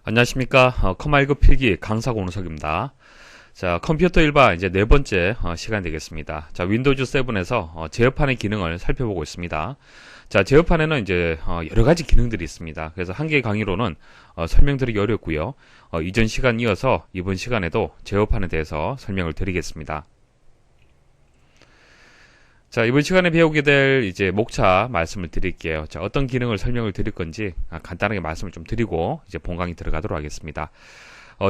안녕하십니까. 컴1급 필기 강사 공석입니다. 자, 컴퓨터 일반 이제 네 번째 시간 되겠습니다. 자, 윈도우즈 7에서 제어판의 기능을 살펴보고 있습니다. 자, 제어판에는 이제 여러 가지 기능들이 있습니다. 그래서 한 개의 강의로는 설명드리기 어렵고요. 이전 시간 이어서 이번 시간에도 제어판에 대해서 설명을 드리겠습니다. 자, 이번 시간에 배우게 될 이제 목차 말씀을 드릴게요. 자, 어떤 기능을 설명을 드릴 건지 간단하게 말씀을 좀 드리고 이제 본 강의 들어가도록 하겠습니다.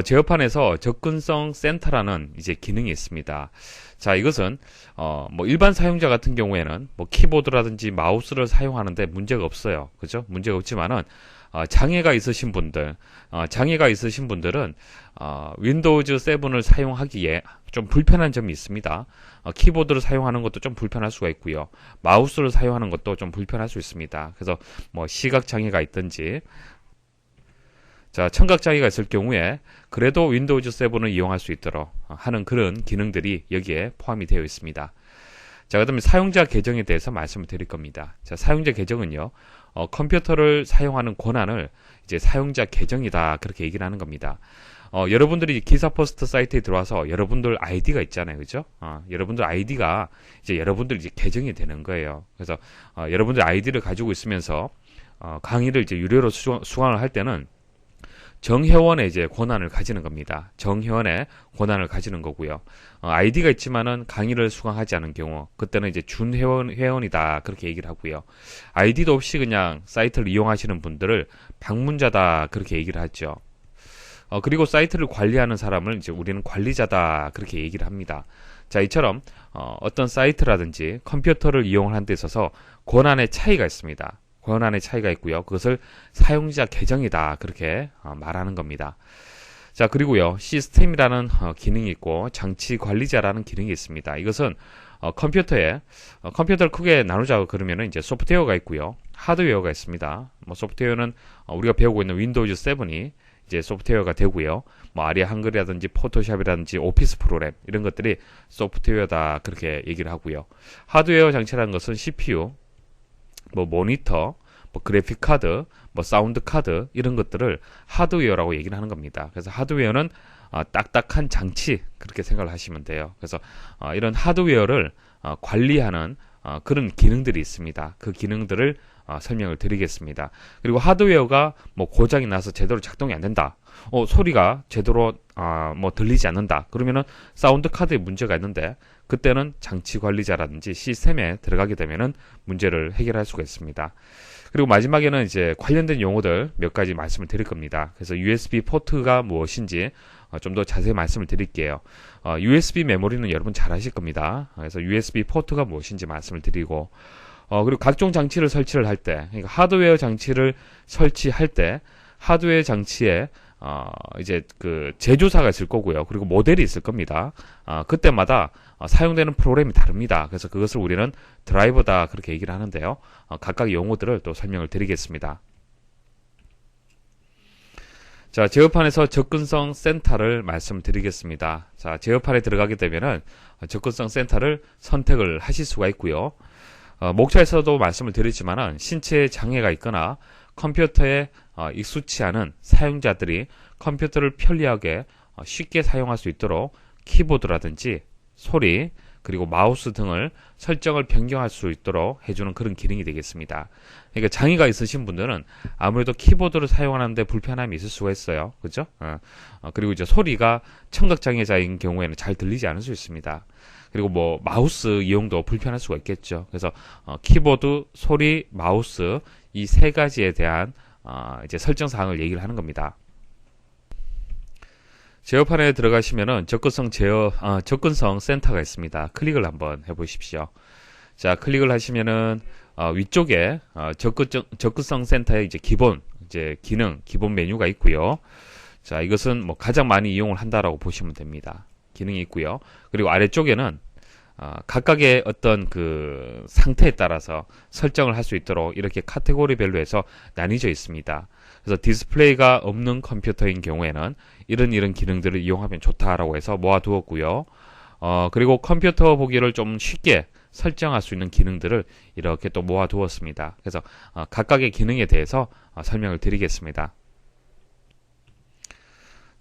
제어판에서 접근성 센터라는 이제 기능이 있습니다. 자, 이것은 뭐 일반 사용자 같은 경우에는 뭐 키보드라든지 마우스를 사용하는데 문제가 없어요. 그죠? 문제가 없지만은 장애가 있으신 분들은 윈도우즈 7을 사용하기에 좀 불편한 점이 있습니다. 키보드를 사용하는 것도 좀 불편할 수가 있고요. 마우스를 사용하는 것도 좀 불편할 수 있습니다. 그래서 뭐 시각 장애가 있든지, 자, 청각 장애가 있을 경우에 그래도 윈도우즈 7을 이용할 수 있도록 하는 그런 기능들이 여기에 포함이 되어 있습니다. 자, 그다음에 사용자 계정에 대해서 말씀을 드릴 겁니다. 자, 사용자 계정은요, 컴퓨터를 사용하는 권한을 이제 사용자 계정이다, 그렇게 얘기를 하는 겁니다. 여러분들이 기사 포스트 사이트에 들어와서 여러분들 아이디가 있잖아요, 그죠? 여러분들 아이디가 이제 여러분들 이제 계정이 되는 거예요. 그래서 여러분들 아이디를 가지고 있으면서 강의를 이제 유료로 수강을 할 때는 정회원의 이제 권한을 가지는 겁니다. 정회원의 권한을 가지는 거고요. 아이디가 있지만은 강의를 수강하지 않은 경우, 그때는 이제 준회원이다, 그렇게 얘기를 하고요. 아이디도 없이 그냥 사이트를 이용하시는 분들을 방문자다, 그렇게 얘기를 하죠. 그리고 사이트를 관리하는 사람을 이제 우리는 관리자다, 그렇게 얘기를 합니다. 자, 이처럼 어떤 사이트라든지 컴퓨터를 이용하는 데 있어서 권한의 차이가 있습니다. 권한의 차이가 있고요. 그것을 사용자 계정이다, 그렇게 말하는 겁니다. 자, 그리고요, 시스템이라는 기능이 있고 장치 관리자라는 기능이 있습니다. 이것은 컴퓨터를 크게 나누자고 그러면은 이제 소프트웨어가 있고요, 하드웨어가 있습니다. 뭐 소프트웨어는 우리가 배우고 있는 윈도우즈 7이 이제 소프트웨어가 되고요. 뭐 아리아 한글이라든지 포토샵이라든지 오피스 프로그램, 이런 것들이 소프트웨어다, 그렇게 얘기를 하고요. 하드웨어 장치라는 것은 CPU, 뭐 모니터, 뭐 그래픽 카드, 뭐 사운드 카드, 이런 것들을 하드웨어라고 얘기를 하는 겁니다. 그래서 하드웨어는 딱딱한 장치, 그렇게 생각을 하시면 돼요. 그래서 이런 하드웨어를 관리하는 그런 기능들이 있습니다. 그 기능들을 설명을 드리겠습니다. 그리고 하드웨어가 뭐 고장이 나서 제대로 작동이 안 된다, 소리가 제대로 뭐 들리지 않는다, 그러면은 사운드 카드에 문제가 있는데, 그때는 장치 관리자라든지 시스템에 들어가게 되면은 문제를 해결할 수가 있습니다. 그리고 마지막에는 이제 관련된 용어들 몇 가지 말씀을 드릴 겁니다. 그래서 USB 포트가 무엇인지 좀 더 자세히 말씀을 드릴게요. USB 메모리는 여러분 잘 아실 겁니다. 그래서 USB 포트가 무엇인지 말씀을 드리고, 그리고 각종 장치를 설치를 할 때, 그러니까 하드웨어 장치를 설치할 때 하드웨어 장치에 이제 그 제조사가 있을 거고요. 그리고 모델이 있을 겁니다. 그때마다 사용되는 프로그램이 다릅니다. 그래서 그것을 우리는 드라이버다, 그렇게 얘기를 하는데요. 각각 용어들을 또 설명을 드리겠습니다. 자, 제어판에서 접근성 센터를 말씀드리겠습니다. 자, 제어판에 들어가게 되면은 접근성 센터를 선택을 하실 수가 있고요. 목차에서도 말씀을 드렸지만은 신체에 장애가 있거나 컴퓨터에 익숙치 않은 사용자들이 컴퓨터를 편리하게 쉽게 사용할 수 있도록 키보드라든지 소리, 그리고 마우스 등을 설정을 변경할 수 있도록 해주는 그런 기능이 되겠습니다. 그러니까 장애가 있으신 분들은 아무래도 키보드를 사용하는데 불편함이 있을 수가 있어요. 그죠? 그리고 이제 소리가 청각장애자인 경우에는 잘 들리지 않을 수 있습니다. 그리고 뭐 마우스 이용도 불편할 수가 있겠죠. 그래서 키보드, 소리, 마우스, 이 세 가지에 대한 이제 설정 사항을 얘기를 하는 겁니다. 제어판에 들어가시면은 접근성 센터가 있습니다. 클릭을 한번 해보십시오. 자, 클릭을 하시면은 위쪽에 접근성 센터의 이제 기본 메뉴가 있고요. 자, 이것은 뭐 가장 많이 이용을 한다라고 보시면 됩니다. 기능이 있고요. 그리고 아래쪽에는 각각의 어떤 그 상태에 따라서 설정을 할 수 있도록 이렇게 카테고리별로 해서 나뉘어져 있습니다. 그래서 디스플레이가 없는 컴퓨터인 경우에는 이런 기능들을 이용하면 좋다라고 해서 모아두었고요. 그리고 컴퓨터 보기를 좀 쉽게 설정할 수 있는 기능들을 이렇게 또 모아두었습니다. 그래서 각각의 기능에 대해서 설명을 드리겠습니다.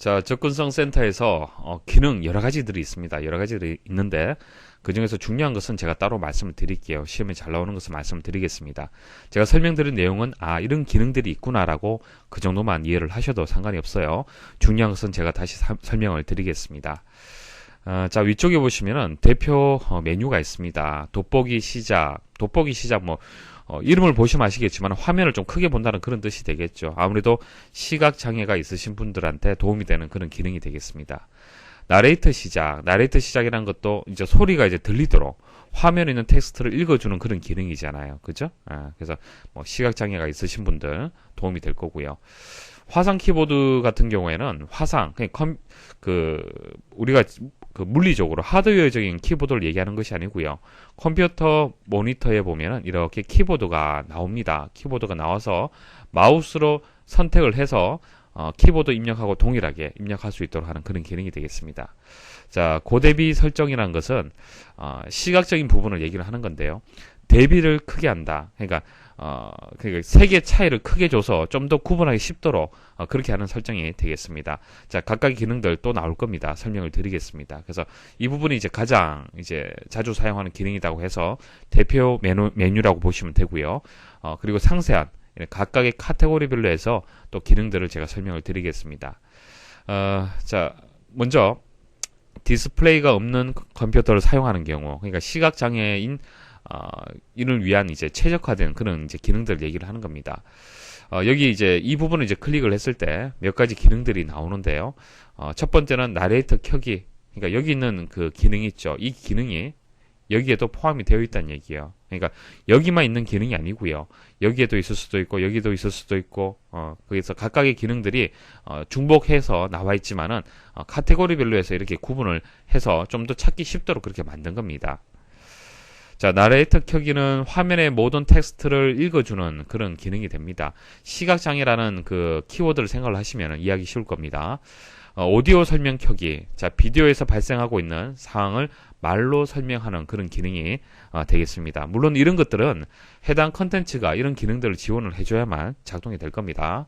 자, 접근성 센터에서 기능 여러 가지들이 있습니다. 여러 가지들이 있는데 그 중에서 중요한 것은 제가 따로 말씀을 드릴게요. 시험에 잘 나오는 것을 말씀을 드리겠습니다. 제가 설명드린 내용은 이런 기능들이 있구나라고 그 정도만 이해를 하셔도 상관이 없어요. 중요한 것은 제가 다시 설명을 드리겠습니다. 자, 위쪽에 보시면은 대표 메뉴가 있습니다. 돋보기 시작 뭐 이름을 보시면 아시겠지만 화면을 좀 크게 본다는 그런 뜻이 되겠죠. 아무래도 시각 장애가 있으신 분들한테 도움이 되는 그런 기능이 되겠습니다. 나레이터 시작이라는 것도 이제 소리가 이제 들리도록 화면에 있는 텍스트를 읽어주는 그런 기능이잖아요. 그죠? 그래서 뭐 시각 장애가 있으신 분들 도움이 될 거고요. 화상 키보드 같은 경우에는 우리가 물리적으로 하드웨어적인 키보드를 얘기하는 것이 아니고요. 컴퓨터 모니터에 보면은 이렇게 키보드가 나옵니다. 키보드가 나와서 마우스로 선택을 해서 키보드 입력하고 동일하게 입력할 수 있도록 하는 그런 기능이 되겠습니다. 자, 고대비 설정이라는 것은 시각적인 부분을 얘기를 하는 건데요. 대비를 크게 한다. 그러니까 색의 차이를 크게 줘서 좀 더 구분하기 쉽도록 그렇게 하는 설정이 되겠습니다. 자, 각각의 기능들 또 나올 겁니다. 설명을 드리겠습니다. 그래서 이 부분이 이제 가장 이제 자주 사용하는 기능이라고 해서 대표 메뉴라고 보시면 되고요. 그리고 상세한 각각의 카테고리별로 해서 또 기능들을 제가 설명을 드리겠습니다. 자, 먼저 디스플레이가 없는 컴퓨터를 사용하는 경우, 그러니까 시각장애인 이를 위한 이제 최적화된 그런 이제 기능들 얘기를 하는 겁니다. 여기 이제 이 부분을 이제 클릭을 했을 때 몇 가지 기능들이 나오는데요. 첫 번째는 나레이터 켜기. 그러니까 여기 있는 그 기능이 있죠. 이 기능이 여기에도 포함이 되어 있다는 얘기예요. 그러니까 여기만 있는 기능이 아니고요. 여기에도 있을 수도 있고 여기도 있을 수도 있고 그래서 각각의 기능들이 중복해서 나와 있지만은 카테고리별로 해서 이렇게 구분을 해서 좀 더 찾기 쉽도록 그렇게 만든 겁니다. 자, 나레이터 켜기는 화면의 모든 텍스트를 읽어주는 그런 기능이 됩니다. 시각장애라는 그 키워드를 생각을 하시면 이해하기 쉬울 겁니다. 오디오 설명 켜기. 자, 비디오에서 발생하고 있는 상황을 말로 설명하는 그런 기능이 되겠습니다. 물론 이런 것들은 해당 컨텐츠가 이런 기능들을 지원을 해줘야만 작동이 될 겁니다.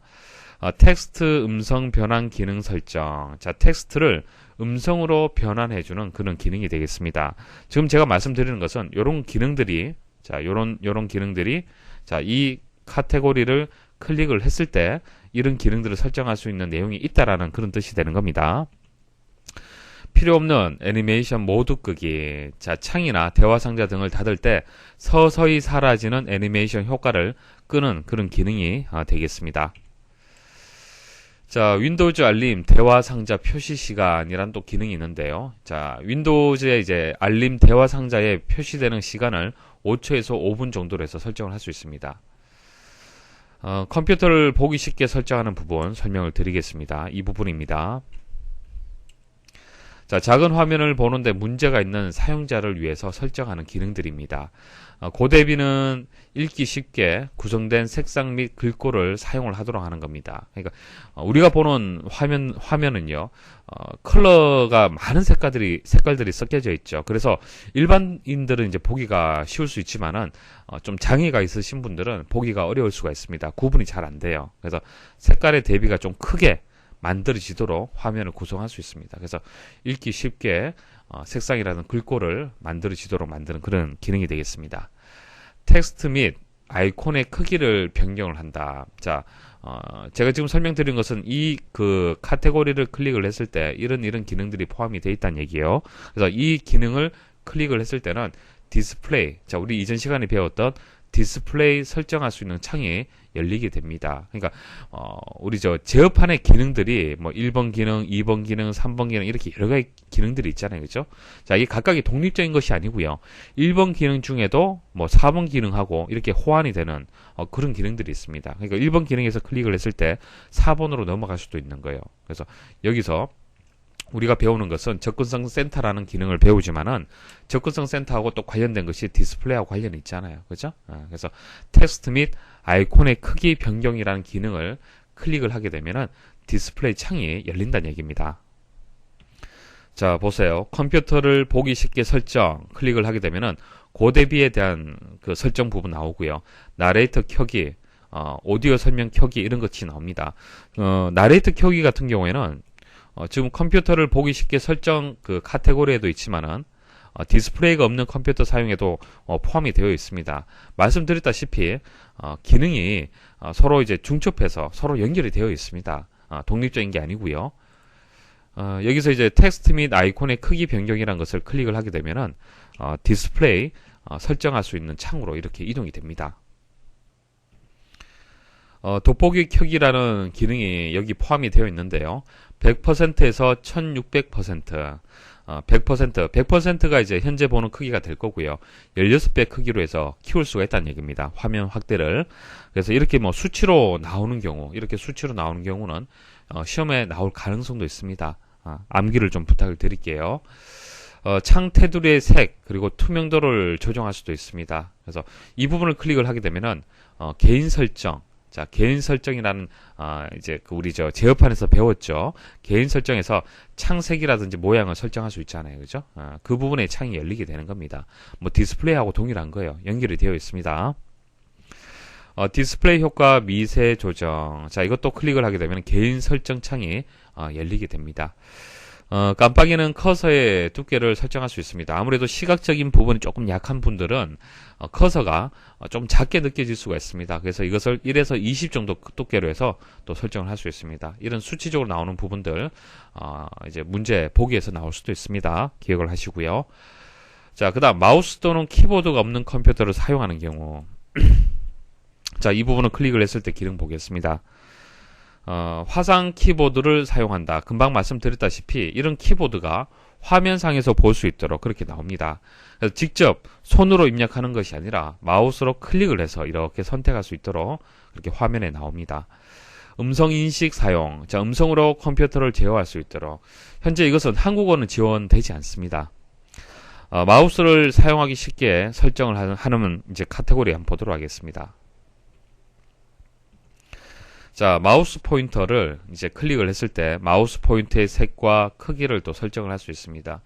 텍스트 음성 변환 기능 설정. 자, 텍스트를 음성으로 변환해주는 그런 기능이 되겠습니다. 지금 제가 말씀드리는 것은 이런 기능들이, 자, 요런 기능들이, 자, 이 카테고리를 클릭을 했을 때 이런 기능들을 설정할 수 있는 내용이 있다라는 그런 뜻이 되는 겁니다. 필요 없는 애니메이션 모두 끄기. 자, 창이나 대화 상자 등을 닫을 때 서서히 사라지는 애니메이션 효과를 끄는 그런 기능이 되겠습니다. 자, 윈도우즈 알림 대화 상자 표시 시간이란 또 기능이 있는데요. 자, 윈도우즈의 이제 알림 대화 상자에 표시되는 시간을 5초에서 5분 정도로 해서 설정을 할 수 있습니다. 컴퓨터를 보기 쉽게 설정하는 부분 설명을 드리겠습니다. 이 부분입니다. 자, 작은 화면을 보는데 문제가 있는 사용자를 위해서 설정하는 기능들입니다. 고대비는 읽기 쉽게 구성된 색상 및 글꼴을 사용을 하도록 하는 겁니다. 그러니까 우리가 보는 화면은요, 컬러가 많은 색깔들이 섞여져 있죠. 그래서 일반인들은 이제 보기가 쉬울 수 있지만은 좀 장애가 있으신 분들은 보기가 어려울 수가 있습니다. 구분이 잘 안 돼요. 그래서 색깔의 대비가 좀 크게 만들어지도록 화면을 구성할 수 있습니다. 그래서 읽기 쉽게 색상이라는 글꼴을 만들어지도록 만드는 그런 기능이 되겠습니다. 텍스트 및 아이콘의 크기를 변경을 한다. 자, 제가 지금 설명드린 것은 이 그 카테고리를 클릭을 했을 때 이런 기능들이 포함이 되어 있다는 얘기예요. 그래서 이 기능을 클릭을 했을 때는 디스플레이, 자, 우리 이전 시간에 배웠던 디스플레이 설정할 수 있는 창이 열리게 됩니다. 그러니까 우리 제어판의 기능들이 뭐 1번 기능, 2번 기능, 3번 기능 이렇게 여러 가지 기능들이 있잖아요. 그죠? 자, 이게 각각이 독립적인 것이 아니고요. 1번 기능 중에도 뭐 4번 기능하고 이렇게 호환이 되는 그런 기능들이 있습니다. 그러니까 1번 기능에서 클릭을 했을 때 4번으로 넘어갈 수도 있는 거예요. 그래서 여기서 우리가 배우는 것은 접근성 센터라는 기능을 배우지만은 접근성 센터하고 또 관련된 것이 디스플레이하고 관련이 있잖아요. 그죠? 그래서 텍스트 및 아이콘의 크기 변경이라는 기능을 클릭을 하게 되면은 디스플레이 창이 열린다는 얘기입니다. 자, 보세요. 컴퓨터를 보기 쉽게 설정 클릭을 하게 되면은 고대비에 대한 그 설정 부분 나오고요. 나레이터 켜기, 오디오 설명 켜기 이런 것이 나옵니다. 나레이터 켜기 같은 경우에는 지금 컴퓨터를 보기 쉽게 설정 그 카테고리에도 있지만은 디스플레이가 없는 컴퓨터 사용에도 포함이 되어 있습니다. 말씀드렸다시피 기능이 서로 이제 중첩해서 서로 연결이 되어 있습니다. 독립적인 게 아니고요. 여기서 이제 텍스트 및 아이콘의 크기 변경이라는 것을 클릭을 하게 되면은 디스플레이 설정할 수 있는 창으로 이렇게 이동이 됩니다. 돋보기 켜기라는 기능이 여기 포함이 되어 있는데요. 100%에서 1600%, 100%가 이제 현재 보는 크기가 될 거고요. 16배 크기로 해서 키울 수가 있다는 얘기입니다. 화면 확대를. 그래서 이렇게 뭐 수치로 나오는 경우, 이렇게 수치로 나오는 경우는 시험에 나올 가능성도 있습니다. 암기를 좀 부탁을 드릴게요. 창 테두리의 색 그리고 투명도를 조정할 수도 있습니다. 그래서 이 부분을 클릭을 하게 되면은 개인 설정, 자 개인 설정이라는 이제 우리 제어판에서 배웠죠. 개인 설정에서 창색이라든지 모양을 설정할 수 있잖아요, 그죠? 그 부분에 창이 열리게 되는 겁니다. 뭐 디스플레이하고 동일한 거예요. 연결이 되어 있습니다. 디스플레이 효과 미세 조정. 자, 이것도 클릭을 하게 되면 개인 설정 창이 열리게 됩니다. 깜빡이는 커서의 두께를 설정할 수 있습니다. 아무래도 시각적인 부분이 조금 약한 분들은 커서가 좀 작게 느껴질 수가 있습니다. 그래서 이것을 1에서 20 정도 두께로 해서 또 설정을 할 수 있습니다. 이런 수치적으로 나오는 부분들 이제 문제 보기에서 나올 수도 있습니다. 기억을 하시고요. 자, 그 다음 마우스 또는 키보드가 없는 컴퓨터를 사용하는 경우 자, 이 부분을 클릭을 했을 때 기능 보겠습니다. 화상 키보드를 사용한다. 금방 말씀드렸다시피 이런 키보드가 화면상에서 볼 수 있도록 그렇게 나옵니다. 그래서 직접 손으로 입력하는 것이 아니라 마우스로 클릭을 해서 이렇게 선택할 수 있도록 그렇게 화면에 나옵니다. 음성 인식 사용. 자, 음성으로 컴퓨터를 제어할 수 있도록. 현재 이것은 한국어는 지원되지 않습니다. 마우스를 사용하기 쉽게 설정을 하는 이제 카테고리 한번 보도록 하겠습니다. 자, 마우스 포인터를 이제 클릭을 했을 때 마우스 포인터의 색과 크기를 또 설정을 할 수 있습니다.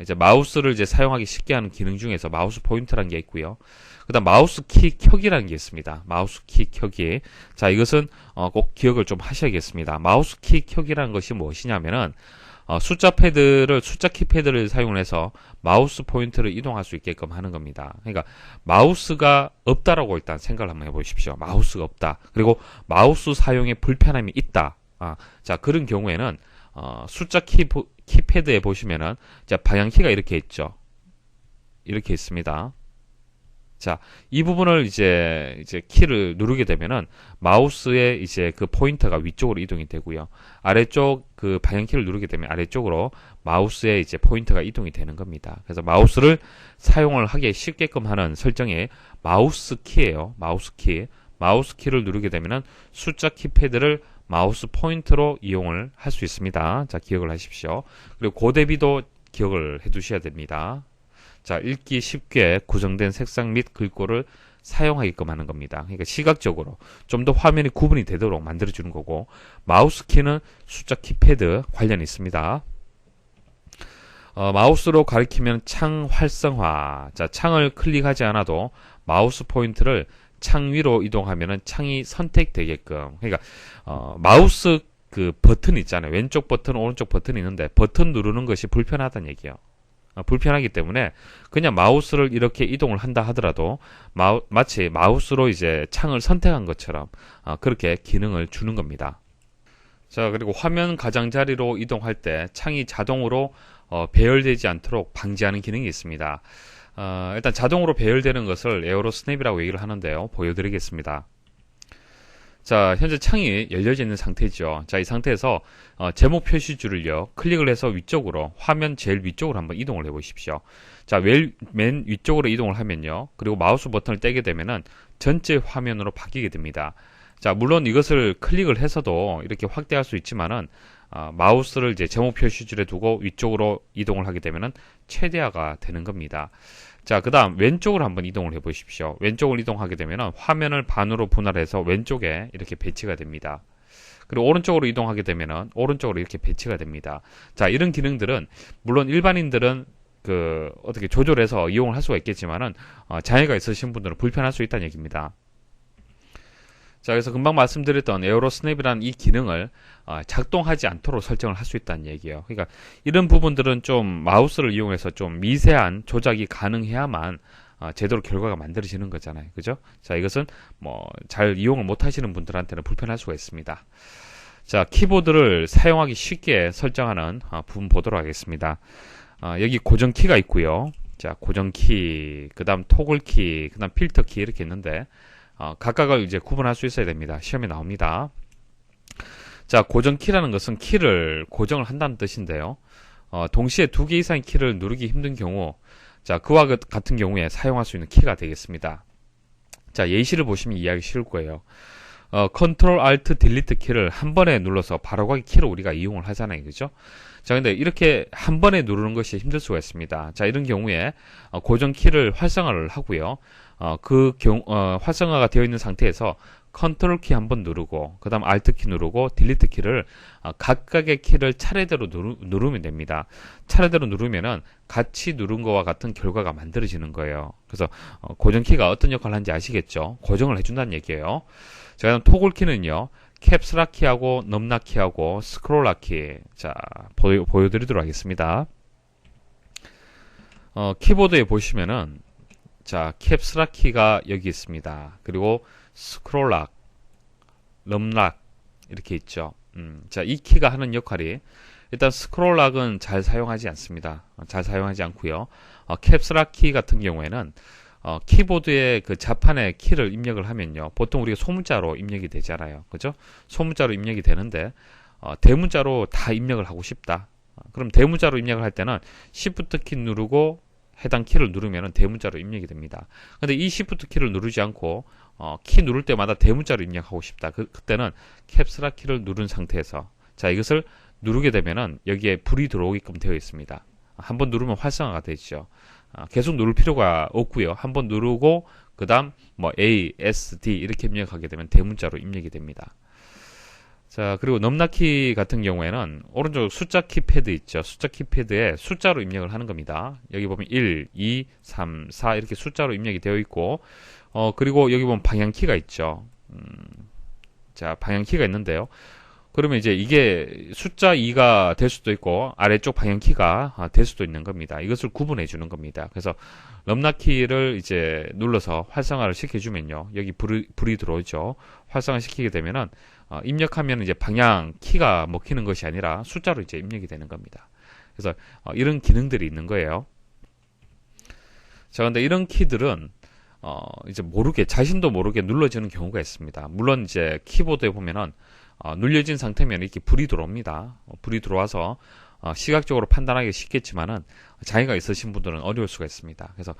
이제 마우스를 이제 사용하기 쉽게 하는 기능 중에서 마우스 포인터라는 게 있고요. 그다음 마우스 키 켜기라는 게 있습니다. 마우스 키 켜기. 자, 이것은 꼭 기억을 좀 하셔야겠습니다. 마우스 키 켜기라는 것이 무엇이냐면은 숫자 키패드를 사용해서 마우스 포인터를 이동할 수 있게끔 하는 겁니다. 그러니까 마우스가 없다라고 일단 생각을 한번 해보십시오. 마우스가 없다. 그리고 마우스 사용에 불편함이 있다. 자, 그런 경우에는 숫자 키패드에 보시면은 자, 방향키가 이렇게 있죠. 이렇게 있습니다. 자, 이 부분을 이제 키를 누르게 되면은 마우스의 이제 그 포인터가 위쪽으로 이동이 되고요. 아래쪽 그 방향키를 누르게 되면 아래쪽으로 마우스의 이제 포인터가 이동이 되는 겁니다. 그래서 마우스를 사용을 하기 쉽게끔 하는 설정의 마우스 키예요. 마우스 키. 마우스 키를 누르게 되면은 숫자 키패드를 마우스 포인터로 이용을 할 수 있습니다. 자, 기억을 하십시오. 그리고 그 대비도 기억을 해 두셔야 됩니다. 자, 읽기 쉽게 구성된 색상 및 글꼴을 사용하게끔 하는 겁니다. 그러니까 시각적으로 좀 더 화면이 구분이 되도록 만들어주는 거고, 마우스 키는 숫자 키패드 관련이 있습니다. 마우스로 가리키면 창 활성화. 자, 창을 클릭하지 않아도 마우스 포인트를 창 위로 이동하면은 창이 선택되게끔. 그러니까 마우스 그 버튼 있잖아요. 왼쪽 버튼, 오른쪽 버튼이 있는데 버튼 누르는 것이 불편하다는 얘기예요. 불편하기 때문에 그냥 마우스를 이렇게 이동을 한다 하더라도 마치 마우스로 이제 창을 선택한 것처럼 그렇게 기능을 주는 겁니다. 자, 그리고 화면 가장자리로 이동할 때 창이 자동으로 배열되지 않도록 방지하는 기능이 있습니다. 일단 자동으로 배열되는 것을 에어로 스냅이라고 얘기를 하는데요. 보여드리겠습니다. 자, 현재 창이 열려져 있는 상태죠. 자, 이 상태에서 제목 표시줄을요, 클릭을 해서 위쪽으로, 화면 제일 위쪽으로 한번 이동을 해 보십시오. 자, 맨 위쪽으로 이동을 하면요, 그리고 마우스 버튼을 떼게 되면은 전체 화면으로 바뀌게 됩니다. 자, 물론 이것을 클릭을 해서도 이렇게 확대할 수 있지만은 마우스를 이제 제목 표시줄에 두고 위쪽으로 이동을 하게 되면은 최대화가 되는 겁니다. 자, 그 다음 왼쪽으로 한번 이동을 해 보십시오. 왼쪽을 이동하게 되면 화면을 반으로 분할해서 왼쪽에 이렇게 배치가 됩니다. 그리고 오른쪽으로 이동하게 되면 오른쪽으로 이렇게 배치가 됩니다. 자, 이런 기능들은 물론 일반인들은 어떻게 조절해서 이용을 할 수가 있겠지만은 장애가 있으신 분들은 불편할 수 있다는 얘기입니다. 자, 그래서 금방 말씀드렸던 에어로 스냅이라는 이 기능을 작동하지 않도록 설정을 할 수 있다는 얘기예요. 그러니까 이런 부분들은 좀 마우스를 이용해서 좀 미세한 조작이 가능해야만 제대로 결과가 만들어지는 거잖아요. 그죠? 자, 이것은 뭐 잘 이용을 못 하시는 분들한테는 불편할 수가 있습니다. 자, 키보드를 사용하기 쉽게 설정하는 부분 보도록 하겠습니다. 여기 고정키가 있고요. 자, 고정키, 그 다음 토글키, 그 다음 필터키 이렇게 있는데 각각을 이제 구분할 수 있어야 됩니다. 시험에 나옵니다. 자, 고정키라는 것은 키를 고정을 한다는 뜻인데요. 동시에 두 개 이상의 키를 누르기 힘든 경우, 자, 그와 같은 경우에 사용할 수 있는 키가 되겠습니다. 자, 예시를 보시면 이해하기 쉬울 거예요. 컨트롤 알트 딜리트 키를 한 번에 눌러서 바로가기 키를 우리가 이용을 하잖아요. 그죠? 자, 근데 이렇게 한 번에 누르는 것이 힘들 수가 있습니다. 자, 이런 경우에 고정 키를 활성화를 하고요. 활성화가 되어 있는 상태에서 컨트롤 키 한 번 누르고, 그 다음 알트 키 누르고, 딜리트 키를 각각의 키를 차례대로 누르면 됩니다. 차례대로 누르면은 같이 누른 거와 같은 결과가 만들어지는 거예요. 그래서 고정 키가 어떤 역할을 하는지 아시겠죠? 고정을 해준다는 얘기예요. 자, 그다음 토글 키는요, 캡스락 키하고 넘락 키하고 스크롤락 키. 자, 보여드리도록 하겠습니다. 키보드에 보시면은, 자, 캡스락 키가 여기 있습니다. 그리고 스크롤락, 넘락 이렇게 있죠. 자, 이 키가 하는 역할이 일단 스크롤락은 잘 사용하지 않습니다. 잘 사용하지 않고요. 캡스락 키 같은 경우에는 키보드의 그 자판에 키를 입력을 하면요, 보통 우리가 소문자로 입력이 되잖아요. 그죠? 소문자로 입력이 되는데 대문자로 다 입력을 하고 싶다. 그럼 대문자로 입력을 할 때는 Shift 키 누르고 해당 키를 누르면 대문자로 입력이 됩니다. 근데 이 Shift 키를 누르지 않고 키 누를 때마다 대문자로 입력하고 싶다. 그때는 캡스락 키를 누른 상태에서, 자, 이것을 누르게 되면은 여기에 불이 들어오게끔 되어 있습니다. 한번 누르면 활성화가 되죠. 계속 누를 필요가 없고요. 한번 누르고 그 다음 뭐 A, S, D 이렇게 입력하게 되면 대문자로 입력이 됩니다. 자, 그리고 넘나키 같은 경우에는 오른쪽 숫자 키패드 있죠. 숫자 키패드에 숫자로 입력을 하는 겁니다. 여기 보면 1, 2, 3, 4 이렇게 숫자로 입력이 되어 있고, 그리고 여기 보면 방향키가 있죠. 자, 방향키가 있는데요. 그러면 이제 이게 숫자 2가 될 수도 있고 아래쪽 방향키가 될 수도 있는 겁니다. 이것을 구분해 주는 겁니다. 그래서 넘나키를 이제 눌러서 활성화를 시켜주면요, 여기 불이 들어오죠. 활성화 시키게 되면은 입력하면 이제 방향 키가 먹히는 것이 아니라 숫자로 이제 입력이 되는 겁니다. 그래서 이런 기능들이 있는 거예요. 자, 근데 이런 키들은 이제 자신도 모르게 눌러지는 경우가 있습니다. 물론 이제 키보드에 보면은 눌려진 상태면 이렇게 불이 들어옵니다. 불이 들어와서 시각적으로 판단하기 쉽겠지만은 장애가 있으신 분들은 어려울 수가 있습니다. 그래서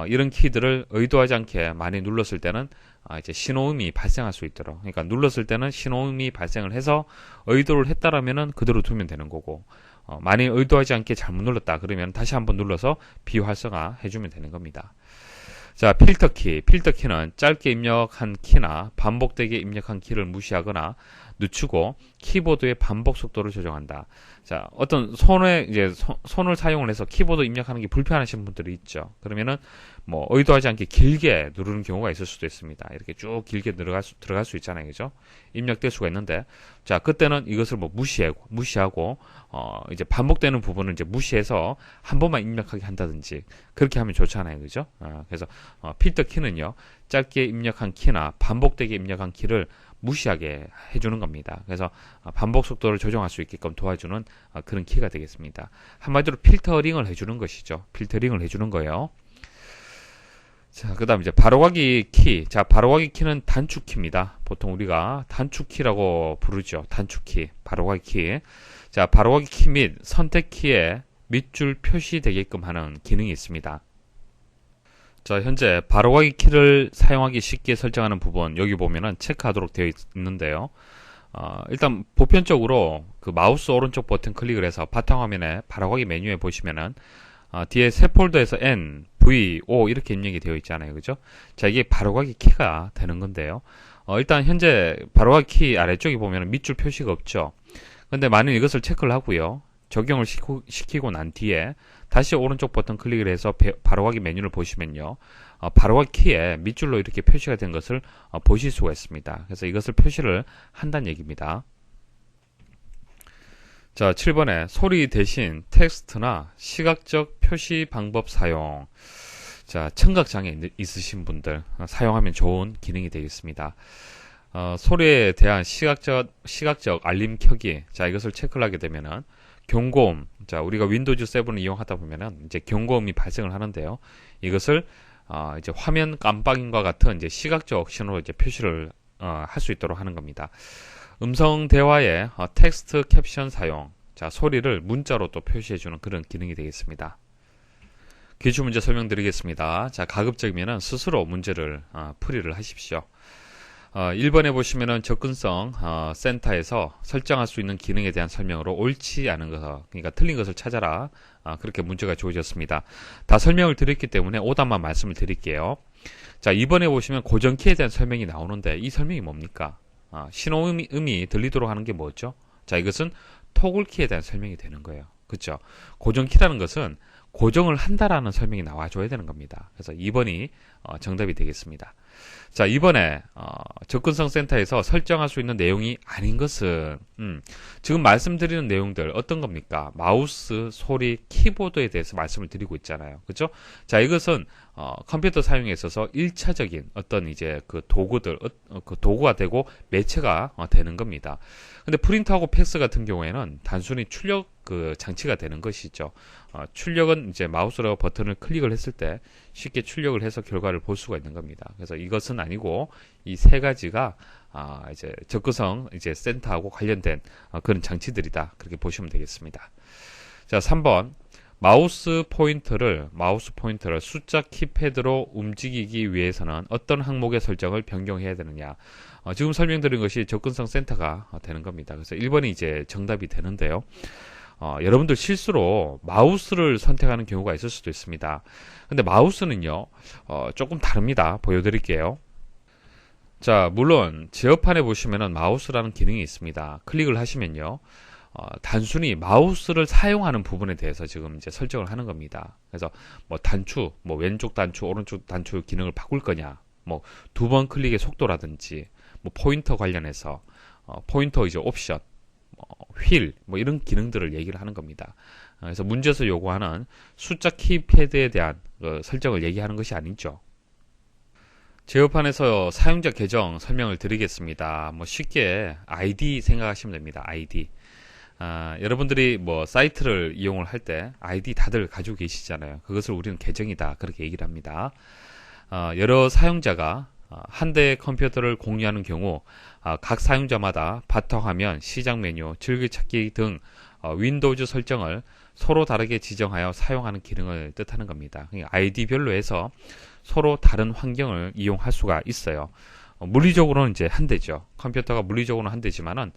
이런 키들을 의도하지 않게 많이 눌렀을 때는 이제 신호음이 발생할 수 있도록, 그러니까 눌렀을 때는 신호음이 발생을 해서 의도를 했다라면은 그대로 두면 되는 거고, 많이 의도하지 않게 잘못 눌렀다 그러면 다시 한번 눌러서 비활성화 해주면 되는 겁니다. 자, 필터키. 필터키는 짧게 입력한 키나 반복되게 입력한 키를 무시하거나 늦추고 키보드의 반복 속도를 조정한다. 자, 어떤 손을 사용을 해서 키보드 입력하는 게 불편하신 분들이 있죠. 그러면은 뭐 의도하지 않게 길게 누르는 경우가 있을 수도 있습니다. 이렇게 쭉 길게 들어갈 수 있잖아요. 그죠? 입력될 수가 있는데, 자, 그때는 이것을 뭐 무시하고 이제 반복되는 부분은 이제 무시해서 한 번만 입력하게 한다든지 그렇게 하면 좋잖아요. 그죠? 그래서 필터 키는요, 짧게 입력한 키나 반복되게 입력한 키를 무시하게 해주는 겁니다. 그래서 반복 속도를 조정할 수 있게끔 도와주는 그런 키가 되겠습니다. 한마디로 필터링을 해주는 것이죠. 필터링을 해주는 거예요. 자, 그 다음 이제 바로가기 키. 자, 바로가기 키는 단축키입니다. 보통 우리가 단축키라고 부르죠. 단축키, 바로가기 키. 자, 바로가기 키 및 선택키에 밑줄 표시되게끔 하는 기능이 있습니다. 자, 현재 바로가기 키를 사용하기 쉽게 설정하는 부분, 여기 보면은 체크하도록 되어 있는데요. 일단 보편적으로 그 마우스 오른쪽 버튼 클릭을 해서 바탕화면에 바로가기 메뉴에 보시면은 뒤에 새 폴더에서 N, V, O 이렇게 입력이 되어 있잖아요. 그죠? 자, 이게 바로가기 키가 되는 건데요. 일단 현재 바로가기 키 아래쪽에 보면 밑줄 표시가 없죠. 근데 만약 이것을 체크를 하고요. 적용을 시키고 난 뒤에 다시 오른쪽 버튼 클릭을 해서 바로가기 메뉴를 보시면요. 바로가기 키에 밑줄로 이렇게 표시가 된 것을 보실 수가 있습니다. 그래서 이것을 표시를 한다는 얘기입니다. 자, 7번에 소리 대신 텍스트나 시각적 표시 방법 사용. 자, 청각장애 있으신 분들 사용하면 좋은 기능이 되겠습니다. 소리에 대한 시각적 알림 켜기. 자, 이것을 체크를 하게 되면은 경고음. 자, 우리가 윈도우즈 7을 이용하다 보면은 이제 경고음이 발생을 하는데요. 이것을 이제 화면 깜빡임과 같은 이제 시각적 신호로 이제 표시를 할 수 있도록 하는 겁니다. 음성 대화에 텍스트 캡션 사용. 자, 소리를 문자로 또 표시해주는 그런 기능이 되겠습니다. 기출문제 설명드리겠습니다. 자, 가급적이면 스스로 문제를 풀이를 하십시오. 1번에 보시면은 접근성 센터에서 설정할 수 있는 기능에 대한 설명으로 옳지 않은 것, 그러니까 틀린 것을 찾아라. 그렇게 문제가 주어졌습니다. 다 설명을 드렸기 때문에 오답만 말씀을 드릴게요. 자, 2번에 보시면 고정키에 대한 설명이 나오는데 이 설명이 뭡니까? 신호음이 들리도록 하는 게 뭐죠? 자, 이것은 토글키에 대한 설명이 되는 거예요. 그렇죠? 고정키라는 것은 고정을 한다라는 설명이 나와줘야 되는 겁니다. 그래서 2번이 정답이 되겠습니다. 자, 이번에 접근성 센터에서 설정할 수 있는 내용이 아닌 것은 지금 말씀드리는 내용들 어떤 겁니까? 마우스, 소리, 키보드에 대해서 말씀을 드리고 있잖아요. 그렇죠? 자, 이것은 컴퓨터 사용에 있어서 1차적인 어떤 이제 그 도구들, 그 도구가 되고 매체가 되는 겁니다. 근데 프린터하고 팩스 같은 경우에는 단순히 출력 그 장치가 되는 것이죠. 출력은 이제 마우스로 버튼을 클릭을 했을 때 쉽게 출력을 해서 결과를 볼 수가 있는 겁니다. 그래서 이것은 아니고 이 세 가지가 이제 접근성 이제 센터하고 관련된 그런 장치들이다. 그렇게 보시면 되겠습니다. 자, 3번 마우스 포인터를 숫자 키패드로 움직이기 위해서는 어떤 항목의 설정을 변경해야 되느냐. 지금 설명드린 것이 접근성 센터가 되는 겁니다. 그래서 1번이 이제 정답이 되는데요. 여러분들 실수로 마우스를 선택하는 경우가 있을 수도 있습니다. 근데 마우스는요, 조금 다릅니다. 보여드릴게요. 자, 물론 제어판에 보시면은 마우스라는 기능이 있습니다. 클릭을 하시면요, 단순히 마우스를 사용하는 부분에 대해서 지금 이제 설정을 하는 겁니다. 그래서 뭐 단추, 뭐 왼쪽 단추, 오른쪽 단추 기능을 바꿀 거냐, 뭐 2번 클릭의 속도라든지, 뭐 포인터 관련해서 포인터 이제 옵션, 휠, 뭐 이런 기능들을 얘기를 하는 겁니다. 그래서 문제에서 요구하는 숫자 키패드에 대한 설정을 얘기하는 것이 아니죠. 제어판에서 사용자 계정 설명을 드리겠습니다. 뭐 쉽게 아이디 생각하시면 됩니다. 아이디. 여러분들이 뭐 사이트를 이용을 할 때 아이디 다들 가지고 계시잖아요. 그것을 우리는 계정이다. 그렇게 얘기를 합니다. 여러 사용자가 한 대의 컴퓨터를 공유하는 경우 각 사용자마다 바탕화면, 시작 메뉴, 즐겨찾기 등 윈도우즈 설정을 서로 다르게 지정하여 사용하는 기능을 뜻하는 겁니다. 아이디별로 해서 서로 다른 환경을 이용할 수가 있어요. 물리적으로는 이제 한 대죠. 컴퓨터가 물리적으로는 한 대지만은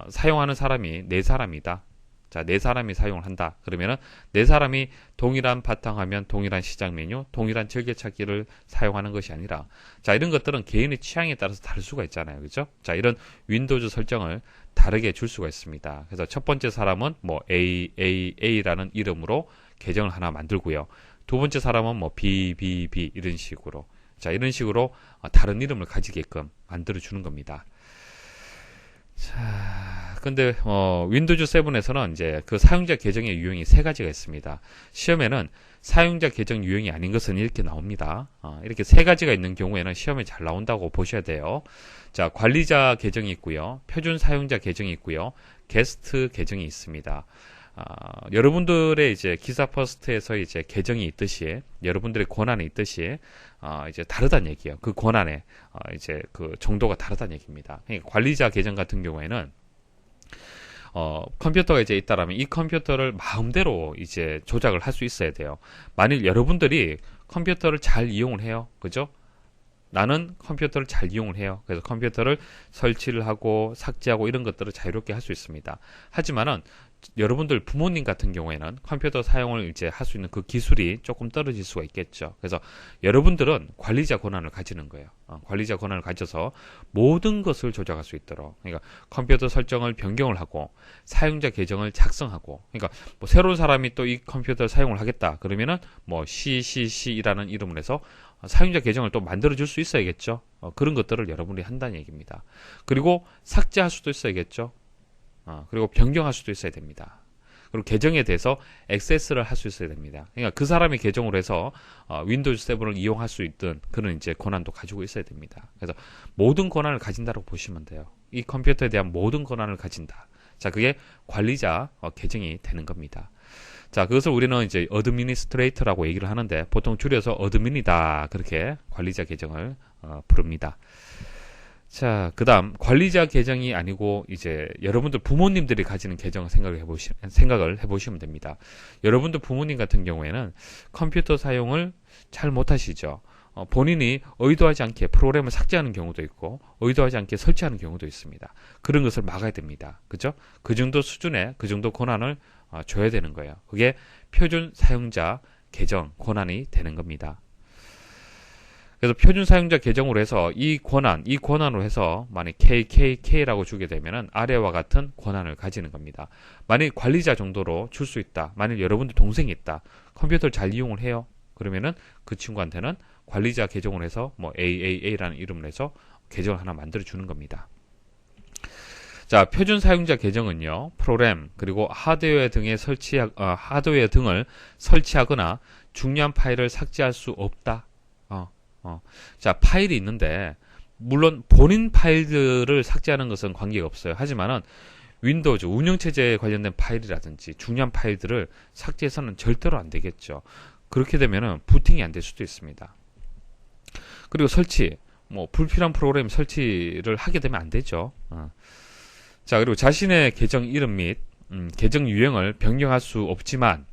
사용하는 사람이 4사람이다. 자, 4사람이 사용을 한다. 그러면은 4사람이 동일한 바탕화면, 동일한 시작 메뉴, 동일한 즐겨찾기를 사용하는 것이 아니라, 자, 이런 것들은 개인의 취향에 따라서 다를 수가 있잖아요. 그죠? 자, 이런 윈도우즈 설정을 다르게 줄 수가 있습니다. 그래서 첫 번째 사람은 뭐 A라는 이름으로 계정을 하나 만들고요. 두 번째 사람은 뭐 B 이런 식으로. 자, 이런 식으로 다른 이름을 가지게끔 만들어 주는 겁니다. 자, 근데 윈도우즈 7에서는 이제 그 사용자 계정의 유형이 3가지가 있습니다. 시험에는 사용자 계정 유형이 아닌 것은 이렇게 나옵니다. 이렇게 3가지가 있는 경우에는 시험에 잘 나온다고 보셔야 돼요. 자, 관리자 계정이 있고요, 표준 사용자 계정이 있고요, 게스트 계정이 있습니다. 여러분들의 이제 기사 퍼스트에서 이제 계정이 있듯이, 여러분들의 권한이 있듯이 이제 다르다는 얘기예요. 그 권한의 이제 그 정도가 다르다는 얘기입니다. 그러니까 관리자 계정 같은 경우에는 컴퓨터가 이제 있다라면 이 컴퓨터를 마음대로 이제 조작을 할 수 있어야 돼요. 만일 여러분들이 컴퓨터를 잘 이용을 해요, 그죠? 나는 컴퓨터를 잘 이용을 해요. 그래서 컴퓨터를 설치를 하고 삭제하고 이런 것들을 자유롭게 할 수 있습니다. 하지만은 여러분들 부모님 같은 경우에는 컴퓨터 사용을 이제 할 수 있는 그 기술이 조금 떨어질 수가 있겠죠. 그래서 여러분들은 관리자 권한을 가지는 거예요. 관리자 권한을 가져서 모든 것을 조작할 수 있도록. 그러니까 컴퓨터 설정을 변경을 하고 사용자 계정을 작성하고. 그러니까 뭐 새로운 사람이 또 이 컴퓨터 사용을 하겠다. 그러면은 뭐 CCC라는 이름을 해서 사용자 계정을 또 만들어 줄 수 있어야겠죠. 그런 것들을 여러분이 한다는 얘기입니다. 그리고 삭제할 수도 있어야겠죠. 그리고 변경할 수도 있어야 됩니다. 그리고 계정에 대해서 액세스를 할 수 있어야 됩니다. 그러니까 그 사람의 계정으로 해서 윈도우 7을 이용할 수 있던 그런 이제 권한도 가지고 있어야 됩니다. 그래서 모든 권한을 가진다고 보시면 돼요. 이 컴퓨터에 대한 모든 권한을 가진다. 자, 그게 관리자 계정이 되는 겁니다. 자, 그것을 우리는 이제 어드미니스트레이터라고 얘기를 하는데 보통 줄여서 어드민이다. 그렇게 관리자 계정을 부릅니다. 자, 그 다음, 관리자 계정이 아니고, 이제, 여러분들 부모님들이 가지는 계정 생각을 해보시면 됩니다. 여러분들 부모님 같은 경우에는 컴퓨터 사용을 잘 못하시죠. 본인이 의도하지 않게 프로그램을 삭제하는 경우도 있고, 의도하지 않게 설치하는 경우도 있습니다. 그런 것을 막아야 됩니다. 그죠? 그 정도 수준의, 그 정도 권한을 줘야 되는 거예요. 그게 표준 사용자 계정 권한이 되는 겁니다. 그래서 표준 사용자 계정으로 해서 이 권한으로 해서 만약 KKK라고 주게 되면은 아래와 같은 권한을 가지는 겁니다. 만약 관리자 정도로 줄 수 있다. 만약 여러분들 동생이 있다. 컴퓨터를 잘 이용을 해요. 그러면은 그 친구한테는 관리자 계정으로 해서 뭐 AAA라는 이름을 해서 계정을 하나 만들어 주는 겁니다. 자, 표준 사용자 계정은요, 프로그램, 그리고 하드웨어 등을 설치하거나 중요한 파일을 삭제할 수 없다. 자, 파일이 있는데, 물론 본인 파일들을 삭제하는 것은 관계가 없어요. 하지만은, 윈도우즈, 운영체제에 관련된 파일이라든지 중요한 파일들을 삭제해서는 절대로 안 되겠죠. 그렇게 되면은 부팅이 안 될 수도 있습니다. 그리고 설치, 뭐, 불필요한 프로그램 설치를 하게 되면 안 되죠. 자, 그리고 자신의 계정 이름 및, 계정 유형을 변경할 수 없지만,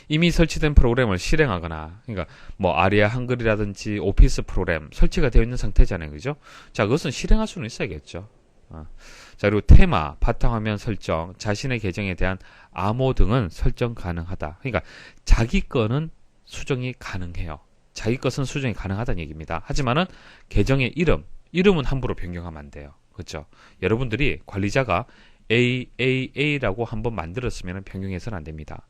이미 설치된 프로그램을 실행하거나, 그러니까 뭐 아리아 한글이라든지 오피스 프로그램 설치가 되어 있는 상태잖아요, 그죠? 자, 그것은 실행할 수는 있어야겠죠. 자, 그리고 테마, 바탕화면 설정, 자신의 계정에 대한 암호 등은 설정 가능하다. 그러니까 자기 거는 수정이 가능해요. 자기 것은 수정이 가능하다는 얘기입니다. 하지만은 계정의 이름은 함부로 변경하면 안 돼요. 그렇죠? 여러분들이 관리자가 AAA라고 한번 만들었으면 변경해서는 안 됩니다.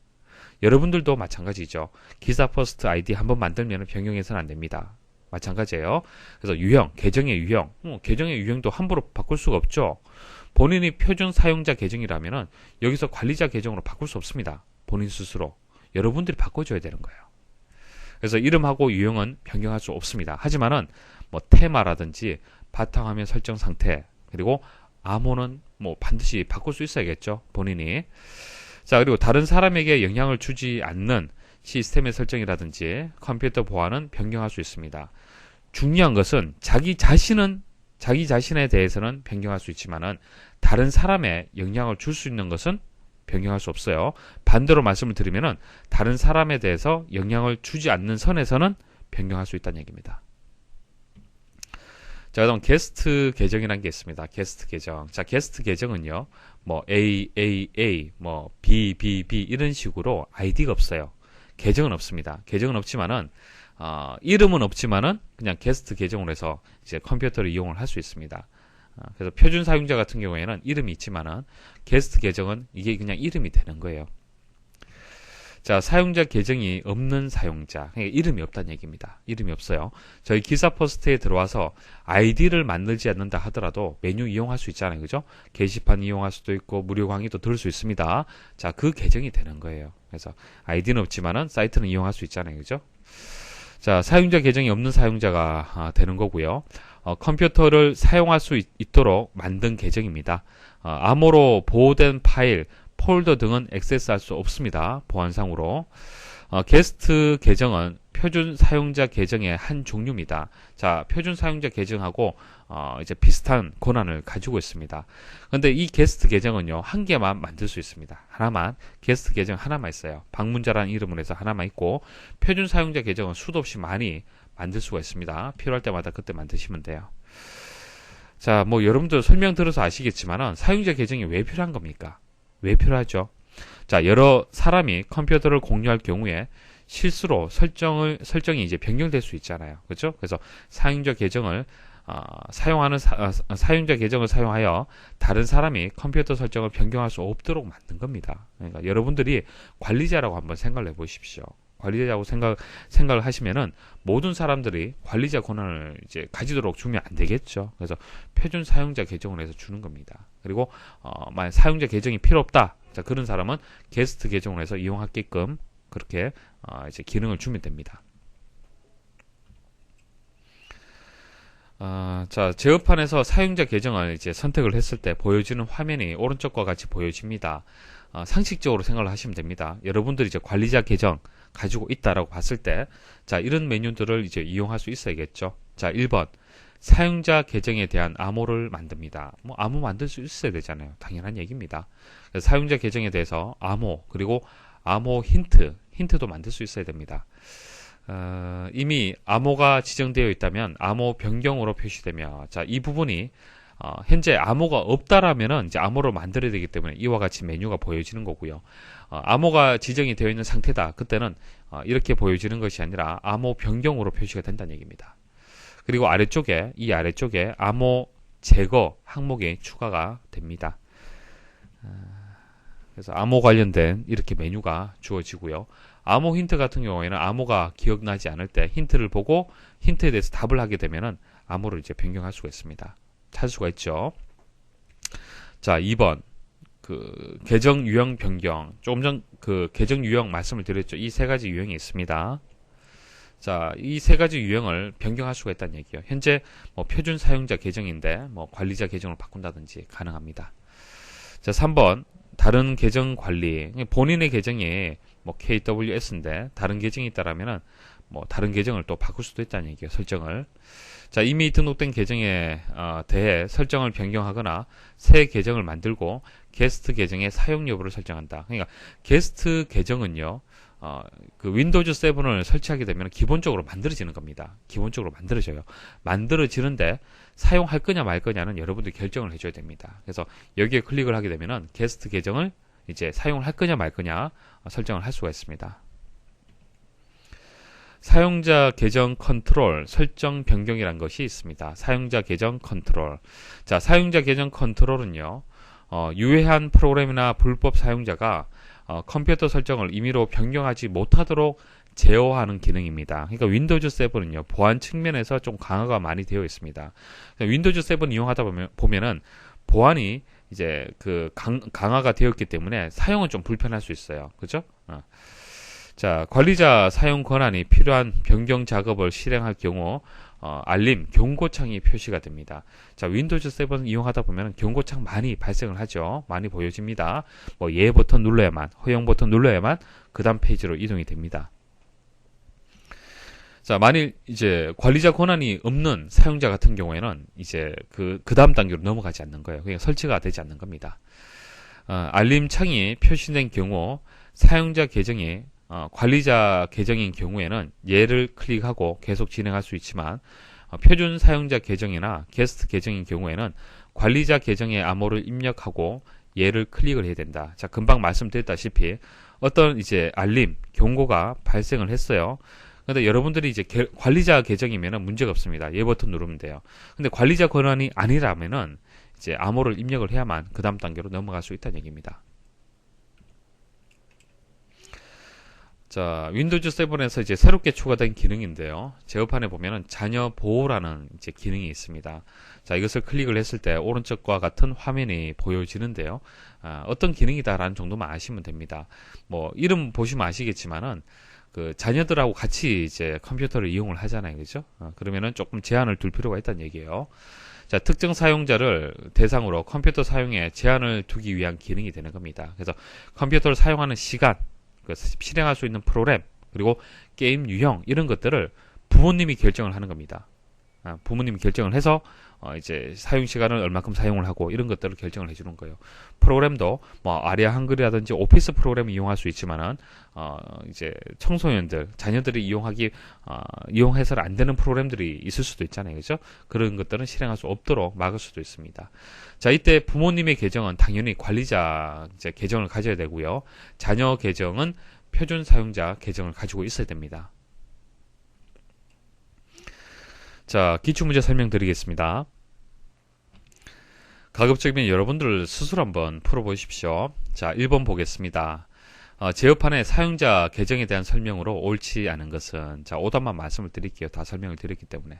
여러분들도 마찬가지죠. 기사 퍼스트 아이디 한번 만들면 변경해서는 안 됩니다. 마찬가지예요. 그래서 유형, 계정의 유형, 계정의 유형도 함부로 바꿀 수가 없죠. 본인이 표준 사용자 계정이라면은 여기서 관리자 계정으로 바꿀 수 없습니다. 본인 스스로. 여러분들이 바꿔줘야 되는 거예요. 그래서 이름하고 유형은 변경할 수 없습니다. 하지만은 뭐 테마라든지 바탕화면 설정 상태, 그리고 암호는 뭐 반드시 바꿀 수 있어야겠죠. 본인이. 자, 그리고 다른 사람에게 영향을 주지 않는 시스템의 설정이라든지 컴퓨터 보안은 변경할 수 있습니다. 중요한 것은 자기 자신에 대해서는 변경할 수 있지만은 다른 사람에 영향을 줄 수 있는 것은 변경할 수 없어요. 반대로 말씀을 드리면은 다른 사람에 대해서 영향을 주지 않는 선에서는 변경할 수 있다는 얘기입니다. 자, 그다음 게스트 계정이라는 게 있습니다. 게스트 계정. 자, 게스트 계정은요, 뭐 AAA, 뭐 BBB 이런 식으로 아이디가 없어요. 계정은 없습니다. 계정은 없지만은 이름은 없지만은 그냥 게스트 계정으로 해서 이제 컴퓨터를 이용을 할 수 있습니다. 그래서 표준 사용자 같은 경우에는 이름이 있지만은 게스트 계정은 이게 그냥 이름이 되는 거예요. 자, 사용자 계정이 없는 사용자. 그러니까 이름이 없다는 얘기입니다. 이름이 없어요. 저희 기사 퍼스트에 들어와서 아이디를 만들지 않는다 하더라도 메뉴 이용할 수 있잖아요. 그죠? 게시판 이용할 수도 있고 무료 강의도 들을 수 있습니다. 자, 그 계정이 되는 거예요. 그래서 아이디는 없지만은 사이트는 이용할 수 있잖아요. 그죠? 자, 사용자 계정이 없는 사용자가 되는 거고요. 컴퓨터를 사용할 수 있도록 만든 계정입니다. 암호로 보호된 파일, 폴더 등은 액세스할 수 없습니다. 보안상으로. 게스트 계정은 표준 사용자 계정의 한 종류입니다. 자, 표준 사용자 계정하고 이제 비슷한 권한을 가지고 있습니다. 그런데 이 게스트 계정은요, 한 개만 만들 수 있습니다. 하나만, 게스트 계정 하나만 있어요. 방문자라는 이름으로 해서 하나만 있고, 표준 사용자 계정은 수도 없이 많이 만들 수가 있습니다. 필요할 때마다 그때 만드시면 돼요. 자, 뭐 여러분들 설명 들어서 아시겠지만은 사용자 계정이 왜 필요한 겁니까? 왜 필요하죠? 자, 여러 사람이 컴퓨터를 공유할 경우에 실수로 설정이 이제 변경될 수 있잖아요. 그렇죠? 그래서 사용자 계정을 사용자 계정을 사용하여 다른 사람이 컴퓨터 설정을 변경할 수 없도록 만든 겁니다. 그러니까 여러분들이 관리자라고 한번 생각을 해보십시오. 관리자라고 생각을 하시면은 모든 사람들이 관리자 권한을 이제 가지도록 주면 안 되겠죠. 그래서 표준 사용자 계정을 해서 주는 겁니다. 그리고 만약 사용자 계정이 필요 없다. 자, 그런 사람은 게스트 계정을 해서 이용하게끔 그렇게 이제 기능을 주면 됩니다. 자, 제어판에서 사용자 계정을 이제 선택을 했을 때 보여지는 화면이 오른쪽과 같이 보여집니다. 상식적으로 생각을 하시면 됩니다. 여러분들이 이제 관리자 계정 가지고 있다라고 봤을 때, 자, 이런 메뉴들을 이제 이용할 수 있어야겠죠. 자, 1번. 사용자 계정에 대한 암호를 만듭니다. 뭐, 암호 만들 수 있어야 되잖아요. 당연한 얘기입니다. 그래서 사용자 계정에 대해서 암호, 그리고 암호 힌트도 만들 수 있어야 됩니다. 이미 암호가 지정되어 있다면 암호 변경으로 표시되며, 자, 이 부분이 현재 암호가 없다라면은 이제 암호를 만들어야 되기 때문에 이와 같이 메뉴가 보여지는 거고요. 암호가 지정이 되어 있는 상태다. 그때는 이렇게 보여지는 것이 아니라 암호 변경으로 표시가 된다는 얘기입니다. 그리고 이 아래쪽에 암호 제거 항목이 추가가 됩니다. 그래서 암호 관련된 이렇게 메뉴가 주어지고요. 암호 힌트 같은 경우에는 암호가 기억나지 않을 때 힌트를 보고 힌트에 대해서 답을 하게 되면은 암호를 이제 변경할 수가 있습니다. 찾을 수가 있죠. 자, 2번. 계정 유형 변경. 조금 전 계정 유형 말씀을 드렸죠. 이 세 가지 유형이 있습니다. 자, 이 세 가지 유형을 변경할 수가 있다는 얘기예요. 현재 뭐 표준 사용자 계정인데 뭐 관리자 계정을 바꾼다든지 가능합니다. 자, 3번. 다른 계정 관리. 본인의 계정이 뭐 KWS인데 다른 계정이 있다라면은 뭐 다른 계정을 또 바꿀 수도 있다는 얘기예요. 설정을. 자, 이미 등록된 계정에 대해 설정을 변경하거나 새 계정을 만들고 게스트 계정의 사용 여부를 설정한다. 그러니까 게스트 계정은요, 윈도우즈 7을 설치하게 되면 기본적으로 만들어지는 겁니다. 기본적으로 만들어져요. 만들어지는데 사용할 거냐 말 거냐는 여러분들이 결정을 해줘야 됩니다. 그래서 여기에 클릭을 하게 되면은 게스트 계정을 이제 사용을 할 거냐 말 거냐 설정을 할 수가 있습니다. 사용자 계정 컨트롤 설정 변경이라는 것이 있습니다. 사용자 계정 컨트롤. 자, 사용자 계정 컨트롤은요, 유해한 프로그램이나 불법 사용자가 컴퓨터 설정을 임의로 변경하지 못하도록 제어하는 기능입니다. 그러니까 윈도우즈 7은요, 보안 측면에서 좀 강화가 많이 되어 있습니다. 윈도우즈 7 이용하다 보면은 보안이 이제 강화가 되었기 때문에 사용은 좀 불편할 수 있어요. 그죠? 자, 관리자 사용 권한이 필요한 변경 작업을 실행할 경우 알림, 경고창이 표시가 됩니다. 자, 윈도우즈 7 이용하다 보면 경고창 많이 발생을 하죠. 많이 보여집니다. 뭐 예 버튼 눌러야만, 허용 버튼 눌러야만 그 다음 페이지로 이동이 됩니다. 자, 만일 이제 관리자 권한이 없는 사용자 같은 경우에는 이제 그 다음 단계로 넘어가지 않는 거예요. 그러니까 설치가 되지 않는 겁니다. 알림 창이 표시된 경우 사용자 계정이 관리자 계정인 경우에는 얘를 클릭하고 계속 진행할 수 있지만 표준 사용자 계정이나 게스트 계정인 경우에는 관리자 계정의 암호를 입력하고 얘를 클릭을 해야 된다. 자, 금방 말씀드렸다시피 어떤 이제 알림, 경고가 발생을 했어요. 근데 여러분들이 이제 관리자 계정이면은 문제가 없습니다. 예 버튼 누르면 돼요. 근데 관리자 권한이 아니라면은 이제 암호를 입력을 해야만 그 다음 단계로 넘어갈 수 있다는 얘기입니다. 자, 윈도우즈 7에서 이제 새롭게 추가된 기능인데요. 제어판에 보면은 자녀 보호라는 이제 기능이 있습니다. 자, 이것을 클릭을 했을 때 오른쪽과 같은 화면이 보여지는데요. 어떤 기능이다라는 정도만 아시면 됩니다. 뭐 이름 보시면 아시겠지만은 자녀들하고 같이 이제 컴퓨터를 이용을 하잖아요. 그죠? 그러면은 조금 제한을 둘 필요가 있다는 얘기예요. 자, 특정 사용자를 대상으로 컴퓨터 사용에 제한을 두기 위한 기능이 되는 겁니다. 그래서 컴퓨터를 사용하는 시간, 실행할 수 있는 프로그램, 그리고 게임 유형 이런 것들을 부모님이 결정을 하는 겁니다. 부모님이 결정을 해서 이제 사용 시간을 얼마큼 사용을 하고 이런 것들을 결정을 해주는 거예요. 프로그램도 뭐 아리아 한글이라든지 오피스 프로그램 이용할 수 있지만은 이제 청소년들, 자녀들이 이용해서는 안 되는 프로그램들이 있을 수도 있잖아요, 그죠? 그런 것들은 실행할 수 없도록 막을 수도 있습니다. 자, 이때 부모님의 계정은 당연히 관리자 이제 계정을 가져야 되고요. 자녀 계정은 표준 사용자 계정을 가지고 있어야 됩니다. 자, 기출문제 설명드리겠습니다. 가급적이면 여러분들 스스로 한번 풀어보십시오. 자, 1번 보겠습니다. 제어판의 사용자 계정에 대한 설명으로 옳지 않은 것은, 자, 오답만 말씀을 드릴게요. 다 설명을 드렸기 때문에.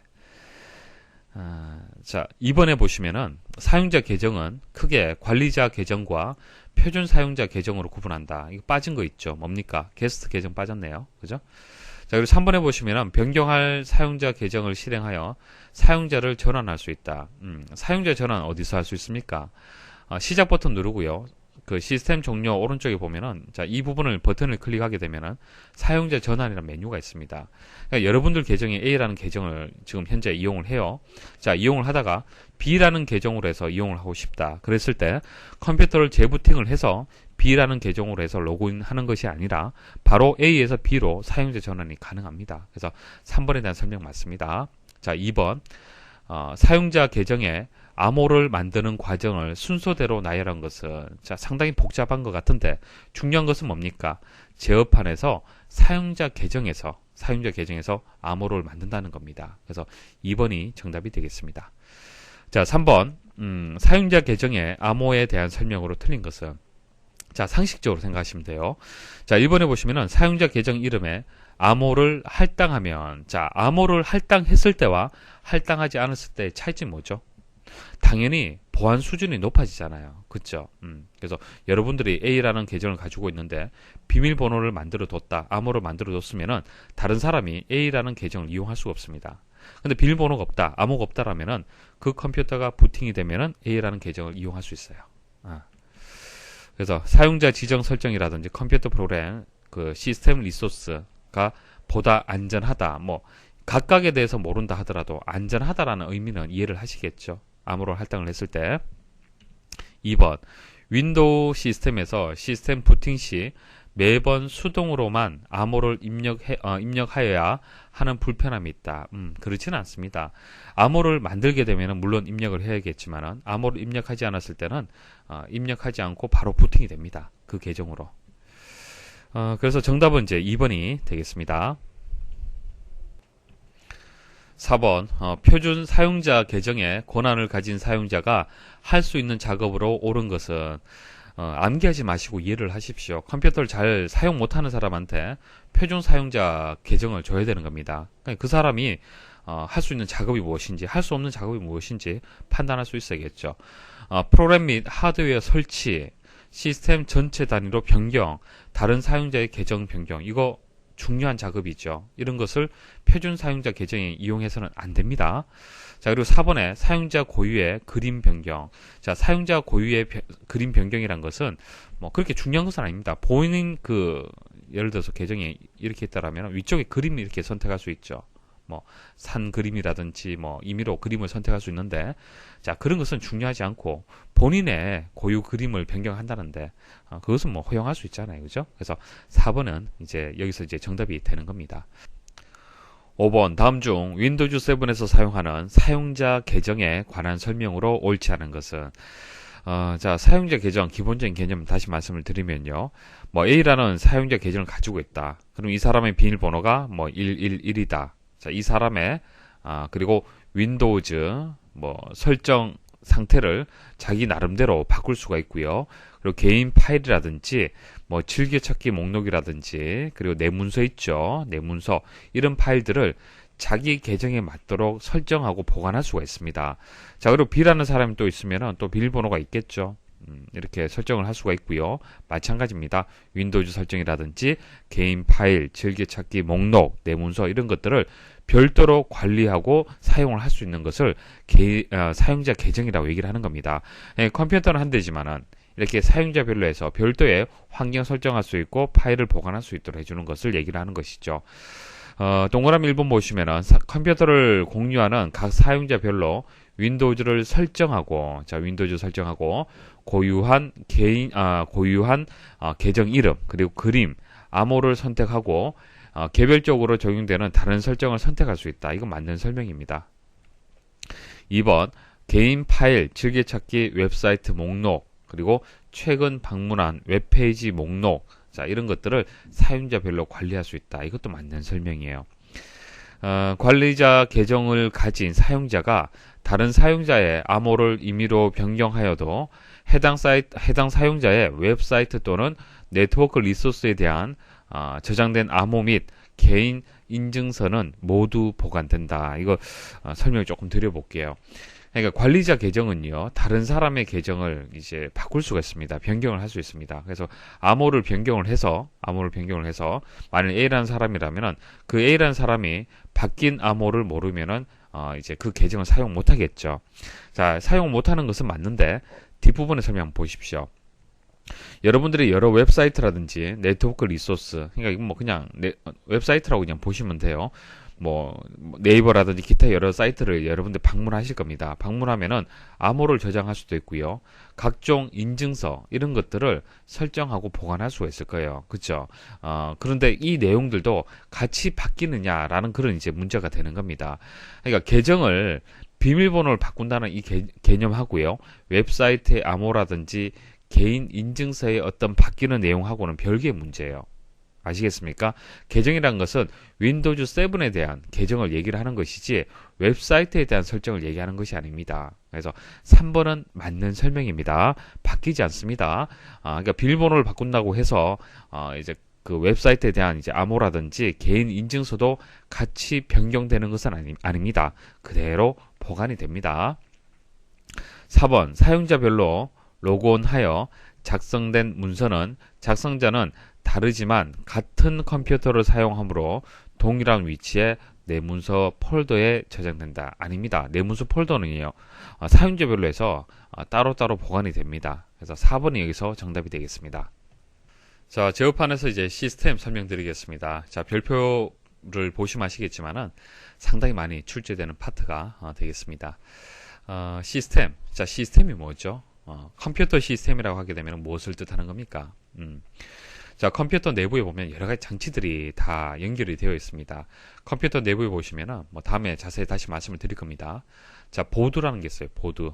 자, 2번에 보시면은 사용자 계정은 크게 관리자 계정과 표준 사용자 계정으로 구분한다. 이거 빠진 거 있죠? 뭡니까? 게스트 계정 빠졌네요. 그죠? 자, 그리고 3번에 보시면 변경할 사용자 계정을 실행하여 사용자를 전환할 수 있다. 사용자 전환 어디서 할 수 있습니까? 시작 버튼 누르고요. 그 시스템 종료 오른쪽에 보면은 자, 이 부분을 버튼을 클릭하게 되면은 사용자 전환이라는 메뉴가 있습니다. 그러니까 여러분들 계정에 A라는 계정을 지금 현재 이용을 해요. 자, 이용을 하다가 B라는 계정으로 해서 이용을 하고 싶다. 그랬을 때 컴퓨터를 재부팅을 해서 B라는 계정으로 해서 로그인하는 것이 아니라 바로 A에서 B로 사용자 전환이 가능합니다. 그래서 3번에 대한 설명 맞습니다. 자, 2번 사용자 계정에 암호를 만드는 과정을 순서대로 나열한 것은 자, 상당히 복잡한 것 같은데 중요한 것은 뭡니까? 제어판에서 사용자 계정에서 암호를 만든다는 겁니다. 그래서 2번이 정답이 되겠습니다. 자, 3번 사용자 계정의 암호에 대한 설명으로 틀린 것은 자, 상식적으로 생각하시면 돼요. 자, 1번에 보시면은 사용자 계정 이름에 암호를 할당하면 자, 암호를 할당했을 때와 할당하지 않았을 때의 차이점이 뭐죠? 당연히 보안 수준이 높아지잖아요. 그쵸? 그래서 여러분들이 A라는 계정을 가지고 있는데 비밀번호를 만들어 뒀다, 암호를 만들어 뒀으면은 다른 사람이 A라는 계정을 이용할 수가 없습니다. 근데 비밀번호가 없다, 암호가 없다라면은 그 컴퓨터가 부팅이 되면은 A라는 계정을 이용할 수 있어요. 그래서 사용자 지정 설정이라든지 컴퓨터 프로그램, 그 시스템 리소스가 보다 안전하다, 뭐 각각에 대해서 모른다 하더라도 안전하다라는 의미는 이해를 하시겠죠. 암호를 할당을 했을 때. 2번 윈도우 시스템에서 시스템 부팅 시 매번 수동으로만 암호를 입력하여야 하는 불편함이 있다. 그렇지는 않습니다. 암호를 만들게 되면 물론 입력을 해야겠지만 암호를 입력하지 않았을 때는 입력하지 않고 바로 부팅이 됩니다. 그 계정으로. 그래서 정답은 이제 2번이 되겠습니다. 4번 표준 사용자 계정에 권한을 가진 사용자가 할 수 있는 작업으로 옳은 것은 암기하지 마시고 이해를 하십시오. 컴퓨터를 잘 사용 못하는 사람한테 표준 사용자 계정을 줘야 되는 겁니다. 그러니까 그 사람이 할 수 있는 작업이 무엇인지, 할 수 없는 작업이 무엇인지 판단할 수 있어야겠죠. 프로그램 및 하드웨어 설치, 시스템 전체 단위로 변경, 다른 사용자의 계정 변경, 이거 중요한 작업이죠. 이런 것을 표준 사용자 계정에 이용해서는 안 됩니다. 자, 그리고 4번에 사용자 고유의 그림 변경. 자, 사용자 고유의 그림 변경이란 것은 뭐 그렇게 중요한 것은 아닙니다. 본인 예를 들어서 계정이 이렇게 있다라면 위쪽에 그림을 이렇게 선택할 수 있죠. 뭐 산 그림이라든지 뭐 임의로 그림을 선택할 수 있는데 자, 그런 것은 중요하지 않고 본인의 고유 그림을 변경한다는데 그것은 뭐 허용할 수 있잖아요. 그죠? 그래서 4번은 이제 여기서 이제 정답이 되는 겁니다. 5번 다음 중 윈도우즈 7에서 사용하는 사용자 계정에 관한 설명으로 옳지 않은 것은 자, 사용자 계정 기본적인 개념 다시 말씀을 드리면요. 뭐 A라는 사용자 계정을 가지고 있다. 그럼 이 사람의 비밀번호가 뭐 111이다. 자, 이 사람의 그리고 윈도우즈 뭐 설정 상태를 자기 나름대로 바꿀 수가 있고요. 그리고 개인 파일이라든지 뭐 즐겨찾기 목록이라든지 그리고 내 문서 있죠. 내 문서 이런 파일들을 자기 계정에 맞도록 설정하고 보관할 수가 있습니다. 자, 그리고 B라는 사람이 또 있으면 또 비밀번호가 있겠죠. 이렇게 설정을 할 수가 있고요. 마찬가지입니다. 윈도우즈 설정이라든지 개인 파일, 즐겨찾기 목록, 내 문서 이런 것들을 별도로 관리하고 사용을 할 수 있는 것을 사용자 계정이라고 얘기를 하는 겁니다. 컴퓨터는 한 대지만은 이렇게 사용자별로 해서 별도의 환경 설정할 수 있고 파일을 보관할 수 있도록 해주는 것을 얘기를 하는 것이죠. 동그라미 1번 보시면은 컴퓨터를 공유하는 각 사용자별로 윈도우즈를 설정하고, 자, 윈도우즈 설정하고, 고유한 계정 이름, 그리고 그림, 암호를 선택하고, 개별적으로 적용되는 다른 설정을 선택할 수 있다. 이건 맞는 설명입니다. 2번, 개인 파일, 즐겨찾기, 웹사이트 목록, 그리고 최근 방문한 웹페이지 목록, 자, 이런 것들을 사용자별로 관리할 수 있다. 이것도 맞는 설명이에요. 관리자 계정을 가진 사용자가 다른 사용자의 암호를 임의로 변경하여도 해당 사용자의 웹사이트 또는 네트워크 리소스에 대한 저장된 암호 및 개인 인증서는 모두 보관된다. 이거 설명을 조금 드려볼게요. 그러니까 관리자 계정은요, 다른 사람의 계정을 이제 바꿀 수가 있습니다. 변경을 할 수 있습니다. 그래서 암호를 변경을 해서, 만약 A라는 사람이라면은 그 A라는 사람이 바뀐 암호를 모르면은 이제 그 계정을 사용 못 하겠죠. 자, 사용 못 하는 것은 맞는데, 뒷부분의 설명 한번 보십시오. 여러분들이 여러 웹사이트라든지 네트워크 리소스, 그러니까 이건 뭐 그냥 웹사이트라고 그냥 보시면 돼요. 뭐 네이버라든지 기타 여러 사이트를 여러분들 방문하실 겁니다. 방문하면은 암호를 저장할 수도 있고요. 각종 인증서 이런 것들을 설정하고 보관할 수가 있을 거예요. 그렇죠? 그런데 이 내용들도 같이 바뀌느냐라는 그런 이제 문제가 되는 겁니다. 그러니까 계정을 비밀번호를 바꾼다는 이 개념하고요. 웹사이트의 암호라든지 개인 인증서의 어떤 바뀌는 내용하고는 별개의 문제예요. 아시겠습니까? 계정이란 것은 윈도우즈 7에 대한 계정을 얘기를 하는 것이지 웹사이트에 대한 설정을 얘기하는 것이 아닙니다. 그래서 3번은 맞는 설명입니다. 바뀌지 않습니다. 그러니까 비밀번호를 바꾼다고 해서 이제 그 웹사이트에 대한 이제 암호라든지 개인 인증서도 같이 변경되는 것은 아닙니다. 그대로 보관이 됩니다. 4번 사용자별로 로그온하여 작성된 문서는 작성자는 다르지만 같은 컴퓨터를 사용하므로 동일한 위치에 내문서 폴더에 저장된다. 아닙니다. 내문서 폴더는요, 사용자별로 해서 따로따로 보관이 됩니다. 그래서 4번이 여기서 정답이 되겠습니다. 자, 제어판에서 이제 시스템 설명드리겠습니다. 자, 별표를 보시면 아시겠지만은 상당히 많이 출제되는 파트가 되겠습니다. 시스템. 자, 시스템이 뭐죠? 컴퓨터 시스템이라고 하게 되면 무엇을 뜻하는 겁니까? 자, 컴퓨터 내부에 보면 여러 가지 장치들이 다 연결이 되어 있습니다. 컴퓨터 내부에 보시면은 뭐 다음에 자세히 다시 말씀을 드릴 겁니다. 자, 보드라는 게 있어요. 보드.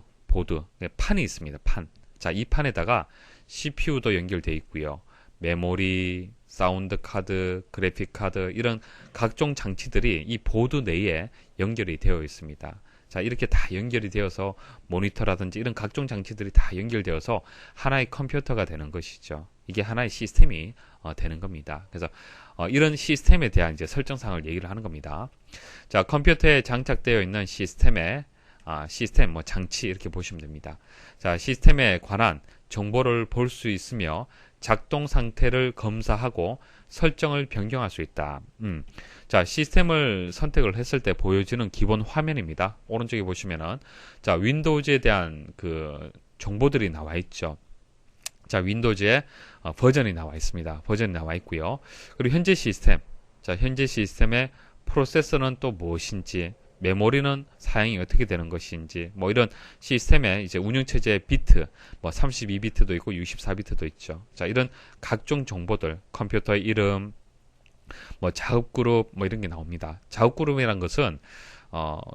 판이 있습니다. 판. 자, 이 판에다가 CPU도 연결되어 있고요. 메모리, 사운드 카드, 그래픽 카드 이런 각종 장치들이 이 보드 내에 연결이 되어 있습니다. 자, 이렇게 다 연결이 되어서 모니터라든지 이런 각종 장치들이 다 연결되어서 하나의 컴퓨터가 되는 것이죠. 이게 하나의 시스템이 되는 겁니다. 그래서 이런 시스템에 대한 이제 설정사항을 얘기를 하는 겁니다. 자, 컴퓨터에 장착되어 있는 시스템의 시스템 뭐 장치 이렇게 보시면 됩니다. 자, 시스템에 관한 정보를 볼 수 있으며 작동 상태를 검사하고 설정을 변경할 수 있다. 자, 시스템을 선택을 했을 때 보여지는 기본 화면입니다. 오른쪽에 보시면은 자, 윈도우즈에 대한 그 정보들이 나와 있죠. 자, 윈도우즈에 버전이 나와 있습니다. 버전이 나와 있고요. 그리고 현재 시스템. 자, 현재 시스템의 프로세서는 또 무엇인지, 메모리는 사양이 어떻게 되는 것인지, 뭐 이런 시스템의 이제 운영체제의 비트, 뭐 32비트도 있고 64비트도 있죠. 자, 이런 각종 정보들, 컴퓨터의 이름, 뭐 작업그룹, 뭐 이런 게 나옵니다. 작업그룹이란 것은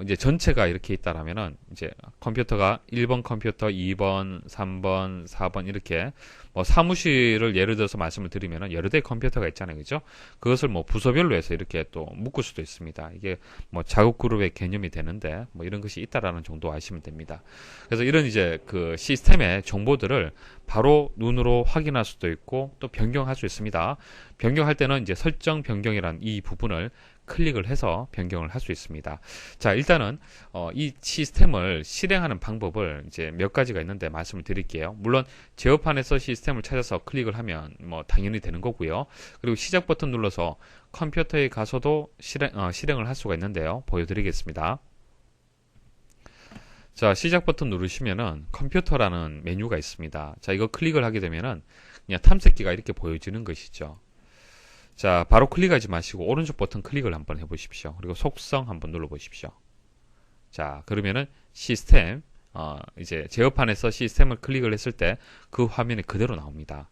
이제 전체가 이렇게 있다라면은 이제 컴퓨터가 1번 컴퓨터, 2번, 3번, 4번 이렇게 뭐 사무실을 예를 들어서 말씀을 드리면은 여러 대의 컴퓨터가 있잖아요. 그죠? 그것을 뭐 부서별로 해서 이렇게 또 묶을 수도 있습니다. 이게 뭐 작업 그룹의 개념이 되는데 뭐 이런 것이 있다라는 정도 아시면 됩니다. 그래서 이런 이제 그 시스템의 정보들을 바로 눈으로 확인할 수도 있고 또 변경할 수 있습니다. 변경할 때는 이제 설정 변경이라는 이 부분을 클릭을 해서 변경을 할 수 있습니다. 자, 일단은 이 시스템을 실행하는 방법을 이제 몇 가지가 있는데 말씀을 드릴게요. 물론 제어판에서 시스템을 찾아서 클릭을 하면 뭐 당연히 되는 거고요. 그리고 시작 버튼 눌러서 컴퓨터에 가서도 실행을 할 수가 있는데요. 보여드리겠습니다. 자, 시작 버튼 누르시면은 컴퓨터라는 메뉴가 있습니다. 자, 이거 클릭을 하게 되면은 그냥 탐색기가 이렇게 보여지는 것이죠. 자, 바로 클릭하지 마시고 오른쪽 버튼 클릭을 한번 해보십시오. 그리고 속성 한번 눌러보십시오. 자, 그러면은 시스템, 이제 제어판에서 시스템을 클릭을 했을 때 그 화면이 그대로 나옵니다.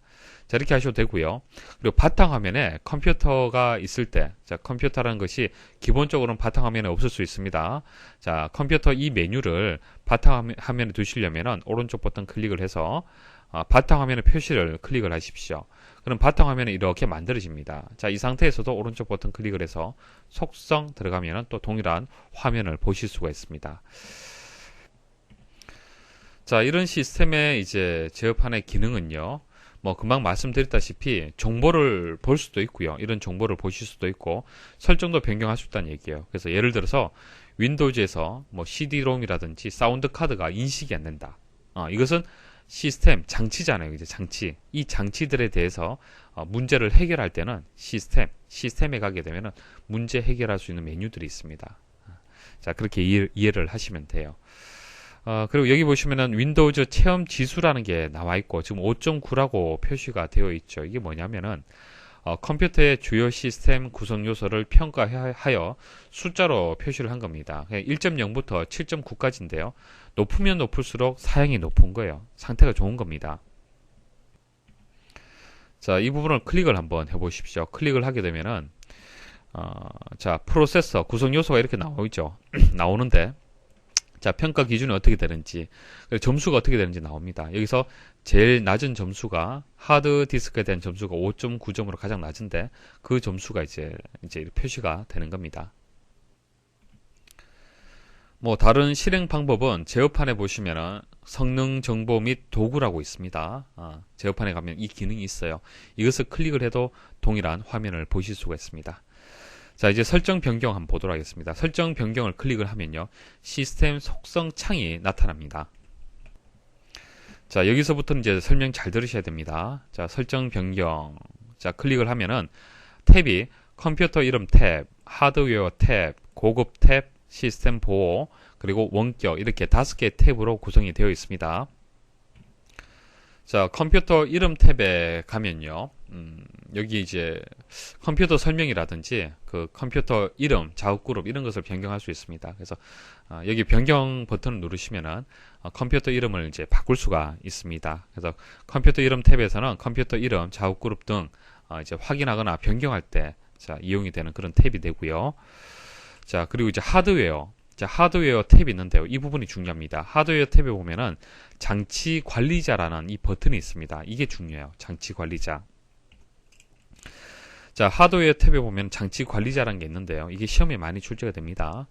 자, 이렇게 하셔도 되고요. 그리고 바탕화면에 컴퓨터가 있을 때, 자, 컴퓨터라는 것이 기본적으로는 바탕화면에 없을 수 있습니다. 자, 컴퓨터 이 메뉴를 바탕화면에 두시려면은 오른쪽 버튼 클릭을 해서 바탕화면의 표시를 클릭을 하십시오. 그럼 바탕화면이 이렇게 만들어집니다. 자, 이 상태에서도 오른쪽 버튼 클릭을 해서 속성 들어가면은 또 동일한 화면을 보실 수가 있습니다. 자, 이런 시스템의 이제 제어판의 기능은요, 뭐 금방 말씀드렸다시피 정보를 볼 수도 있고요. 이런 정보를 보실 수도 있고 설정도 변경할 수 있다는 얘기예요. 그래서 예를 들어서 윈도우즈에서 뭐 CD-ROM이라든지 사운드 카드가 인식이 안 된다. 이것은 시스템 장치잖아요. 이제 장치. 이 장치들에 대해서 문제를 해결할 때는 시스템에 가게 되면은 문제 해결할 수 있는 메뉴들이 있습니다. 자, 그렇게 이해를 하시면 돼요. 그리고 여기 보시면은 윈도우즈 체험 지수라는 게 나와 있고 지금 5.9라고 표시가 되어 있죠. 이게 뭐냐면은 컴퓨터의 주요 시스템 구성 요소를 평가하여 숫자로 표시를 한 겁니다. 1.0부터 7.9까지인데요. 높으면 높을수록 사양이 높은 거예요. 상태가 좋은 겁니다. 자, 이 부분을 클릭을 한번 해보십시오. 클릭을 하게 되면은 자, 프로세서 구성 요소가 이렇게 나오죠. 나오는데 자, 평가 기준이 어떻게 되는지, 점수가 어떻게 되는지 나옵니다. 여기서 제일 낮은 점수가 하드디스크에 대한 점수가 5.9점으로 가장 낮은데 그 점수가 이제 표시가 되는 겁니다. 뭐 다른 실행 방법은 제어판에 보시면은 성능 정보 및 도구라고 있습니다. 제어판에 가면 이 기능이 있어요. 이것을 클릭을 해도 동일한 화면을 보실 수가 있습니다. 자, 이제 설정 변경 한번 보도록 하겠습니다. 설정 변경을 클릭을 하면요, 시스템 속성 창이 나타납니다. 자, 여기서부터는 이제 설명 잘 들으셔야 됩니다. 자, 설정 변경. 자, 클릭을 하면은 탭이 컴퓨터 이름 탭, 하드웨어 탭, 고급 탭, 시스템 보호, 그리고 원격 이렇게 5개의 탭으로 구성이 되어 있습니다. 자, 컴퓨터 이름 탭에 가면요, 여기 이제 컴퓨터 설명이라든지 그 컴퓨터 이름, 작업 그룹 이런 것을 변경할 수 있습니다. 그래서 여기 변경 버튼을 누르시면은 컴퓨터 이름을 이제 바꿀 수가 있습니다. 그래서 컴퓨터 이름 탭에서는 컴퓨터 이름, 작업 그룹 등 이제 확인하거나 변경할 때 자, 이용이 되는 그런 탭이 되고요. 자, 그리고 이제 하드웨어. 자, 하드웨어 탭이 있는데요. 이 부분이 중요합니다. 하드웨어 탭에 보면은 장치 관리자라는 이 버튼이 있습니다. 이게 중요해요. 장치 관리자. 자, 하드웨어 탭에 보면 장치 관리자라는 게 있는데요. 이게 시험에 많이 출제가 됩니다.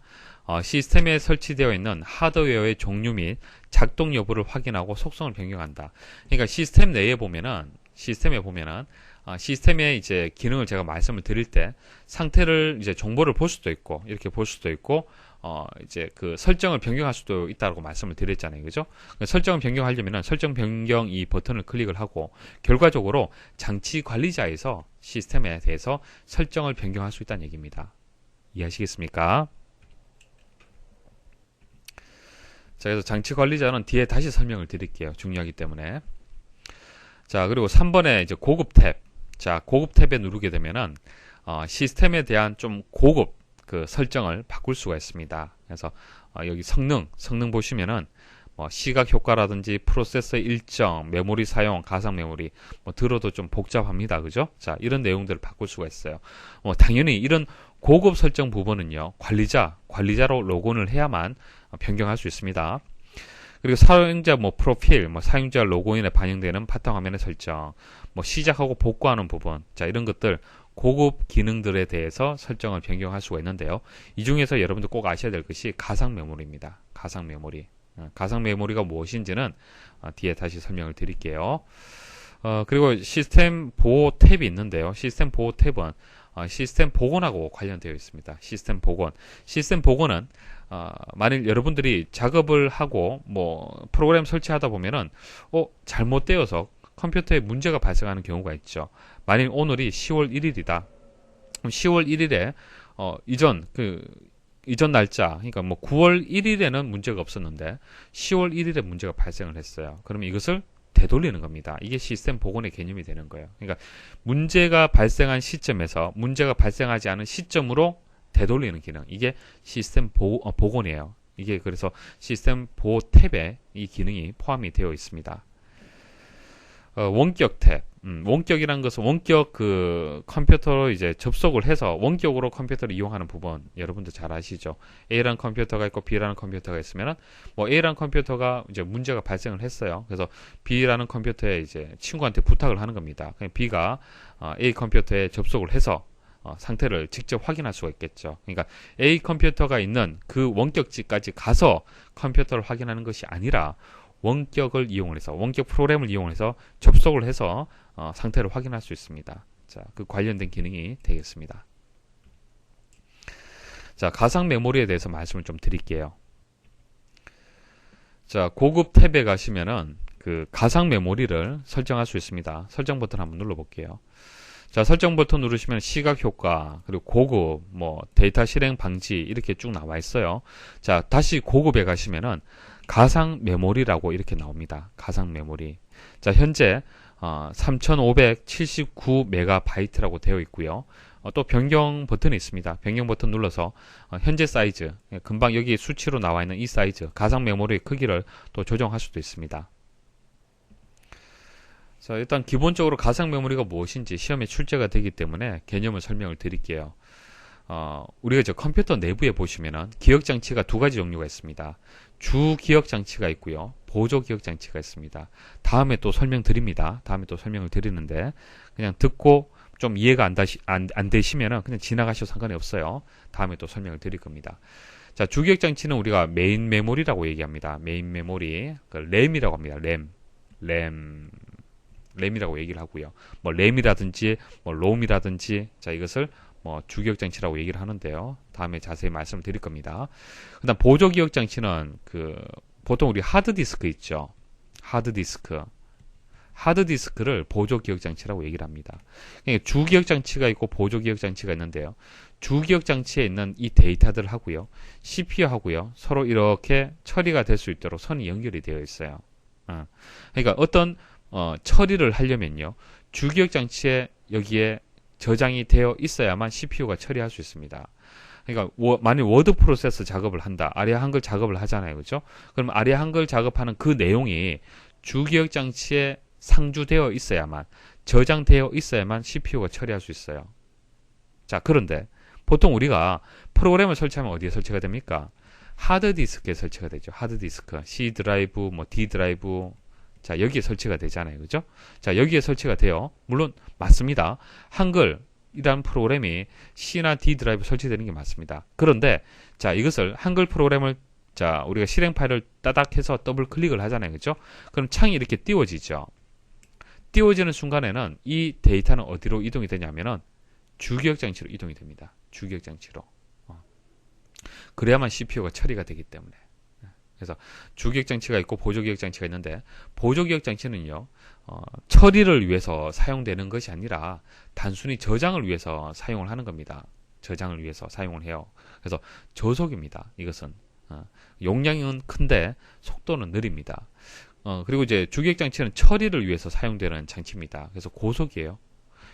시스템에 설치되어 있는 하드웨어의 종류 및 작동 여부를 확인하고 속성을 변경한다. 그러니까 시스템 내에 보면은 시스템의 이제 기능을 제가 말씀을 드릴 때 상태를 이제 정보를 볼 수도 있고 이렇게 볼 수도 있고 이제 그 설정을 변경할 수도 있다고 말씀을 드렸잖아요. 그죠? 설정을 변경하려면 설정 변경 이 버튼을 클릭을 하고 결과적으로 장치 관리자에서 시스템에 대해서 설정을 변경할 수 있다는 얘기입니다. 이해하시겠습니까? 자, 그래서 장치 관리자는 뒤에 다시 설명을 드릴게요. 중요하기 때문에. 자, 그리고 3번에 이제 고급 탭. 자, 고급 탭에 누르게 되면은 시스템에 대한 좀 고급 그 설정을 바꿀 수가 있습니다. 그래서 여기 성능 보시면은 뭐 시각 효과라든지 프로세서 일정, 메모리 사용, 가상 메모리 뭐 들어도 좀 복잡합니다. 그죠? 자, 이런 내용들을 바꿀 수가 있어요. 당연히 이런 고급 설정 부분은요, 관리자로 로그인을 해야만 변경할 수 있습니다. 그리고 사용자 프로필, 사용자 로그인에 반영되는 바탕화면의 설정, 시작하고 복구하는 부분, 자, 이런 것들 고급 기능들에 대해서 설정을 변경할 수가 있는데요. 이 중에서 여러분들 꼭 아셔야 될 것이 가상 메모리입니다. 가상 메모리. 가상 메모리가 무엇인지는 뒤에 다시 설명을 드릴게요. 그리고 시스템 보호 탭이 있는데요. 시스템 보호 탭은 시스템 복원하고 관련되어 있습니다. 시스템 복원은 만일 여러분들이 작업을 하고 프로그램 설치하다 보면은 잘못되어서 컴퓨터에 문제가 발생하는 경우가 있죠. 만일 오늘이 10월 1일이다. 그럼 10월 1일에 이전 날짜, 그러니까 9월 1일에는 문제가 없었는데 10월 1일에 문제가 발생을 했어요. 그러면 이것을 되돌리는 겁니다. 이게 시스템 복원의 개념이 되는 거예요. 그러니까 문제가 발생한 시점에서 문제가 발생하지 않은 시점으로 되돌리는 기능. 이게 시스템 복원이에요. 이게 그래서 시스템 보호 탭에 이 기능이 포함이 되어 있습니다. 원격 탭. 원격이라는 것은 원격 그 컴퓨터로 이제 접속을 해서 원격으로 컴퓨터를 이용하는 부분 여러분도 잘 아시죠? A라는 컴퓨터가 있고 B라는 컴퓨터가 있으면은 뭐 A라는 컴퓨터가 이제 문제가 발생을 했어요. 그래서 B라는 컴퓨터에 이제 친구한테 부탁을 하는 겁니다. 그냥 B가 A 컴퓨터에 접속을 해서 상태를 직접 확인할 수가 있겠죠. 그러니까 A 컴퓨터가 있는 그 원격지까지 가서 컴퓨터를 확인하는 것이 아니라 원격을 이용을 해서 원격 프로그램을 이용해서 접속을 해서 상태를 확인할 수 있습니다. 자, 그 관련된 기능이 되겠습니다. 자, 가상 메모리에 대해서 말씀을 좀 드릴게요. 자, 고급 탭에 가시면은 그 가상 메모리를 설정할 수 있습니다. 설정 버튼 한번 눌러 볼게요. 자, 설정 버튼 누르시면 시각 효과, 그리고 고급, 뭐 데이터 실행 방지 이렇게 쭉 나와 있어요. 자, 다시 고급에 가시면은 가상 메모리라고 이렇게 나옵니다. 가상 메모리. 자, 현재 3579MB라고 되어 있고요. 또 변경 버튼이 있습니다. 변경 버튼 눌러서 현재 사이즈, 금방 여기 수치로 나와 있는 이 사이즈, 가상 메모리의 크기를 또 조정할 수도 있습니다. 자, 일단 기본적으로 가상 메모리가 무엇인지 시험에 출제가 되기 때문에 개념을 설명을 드릴게요. 우리가 저 컴퓨터 내부에 보시면은 기억장치가 두 가지 종류가 있습니다. 주 기억장치가 있고요. 보조 기억장치가 있습니다. 다음에 또 설명드립니다. 다음에 또 설명을 드리는데 그냥 듣고 좀 이해가 안 되시면은 그냥 지나가셔도 상관이 없어요. 다음에 또 설명을 드릴 겁니다. 자, 주 기억장치는 우리가 메인 메모리라고 얘기합니다. 메인 메모리, 그 램이라고 합니다. 램이라고 얘기를 하고요. 뭐 램이라든지 뭐 롬이라든지 자, 이것을 뭐 주기억장치라고 얘기를 하는데요. 다음에 자세히 말씀을 드릴 겁니다. 그다음 보조 기억장치는 그 보통 우리 하드디스크 있죠. 하드디스크를 보조 기억장치라고 얘기를 합니다. 그러니까 주기억장치가 있고 보조 기억장치가 있는데요. 주기억장치에 있는 이 데이터들 하고요. CPU하고요. 서로 이렇게 처리가 될 수 있도록 선이 연결이 되어 있어요. 그러니까 어떤 처리를 하려면요. 주기억장치에 여기에 저장이 되어 있어야만 CPU가 처리할 수 있습니다. 그러니까 만약 워드 프로세서 작업을 한다. 아리아 한글 작업을 하잖아요. 그렇죠? 그럼 아리아 한글 작업하는 그 내용이 주기억장치에 상주되어 있어야만, 저장되어 있어야만 CPU가 처리할 수 있어요. 자, 그런데 보통 우리가 프로그램을 설치하면 어디에 설치가 됩니까? 하드디스크에 설치가 되죠. 하드디스크, C 드라이브, 뭐 D 드라이브, 자, 여기에 설치가 되잖아요. 그죠? 자, 여기에 설치가 돼요. 물론 맞습니다. 한글이라는 프로그램이 C나 D 드라이브 설치되는 게 맞습니다. 그런데 자, 이것을 한글 프로그램을 자, 우리가 실행 파일을 따닥 해서 더블 클릭을 하잖아요. 그죠? 그럼 창이 이렇게 띄워지죠. 띄워지는 순간에는 이 데이터는 어디로 이동이 되냐면은 주기억장치로 이동이 됩니다. 주기억장치로. 그래야만 CPU가 처리가 되기 때문에. 그래서 주기억장치가 있고 보조기억장치가 있는데 보조기억장치는요 처리를 위해서 사용되는 것이 아니라 단순히 저장을 위해서 사용을 하는 겁니다. 저장을 위해서 사용을 해요. 그래서 저속입니다. 이것은 용량은 큰데 속도는 느립니다. 그리고 이제 주기억장치는 처리를 위해서 사용되는 장치입니다. 그래서 고속이에요.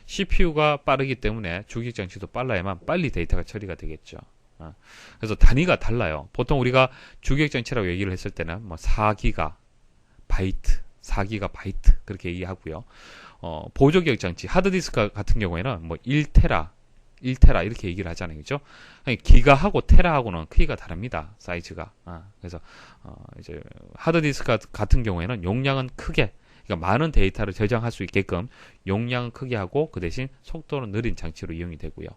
CPU가 빠르기 때문에 주기억장치도 빨라야만 빨리 데이터가 처리가 되겠죠. 그래서 단위가 달라요. 보통 우리가 주기억장치라고 얘기를 했을 때는 뭐 4기가 그렇게 얘기하고요. 보조기억장치, 하드디스크 같은 경우에는 뭐 1테라 이렇게 얘기를 하잖아요. 그죠? 기가하고 테라하고는 크기가 다릅니다. 사이즈가. 그래서 이제 하드디스크 같은 경우에는 용량은 크게, 그러니까 많은 데이터를 저장할 수 있게끔 용량은 크게 하고 그 대신 속도는 느린 장치로 이용이 되고요.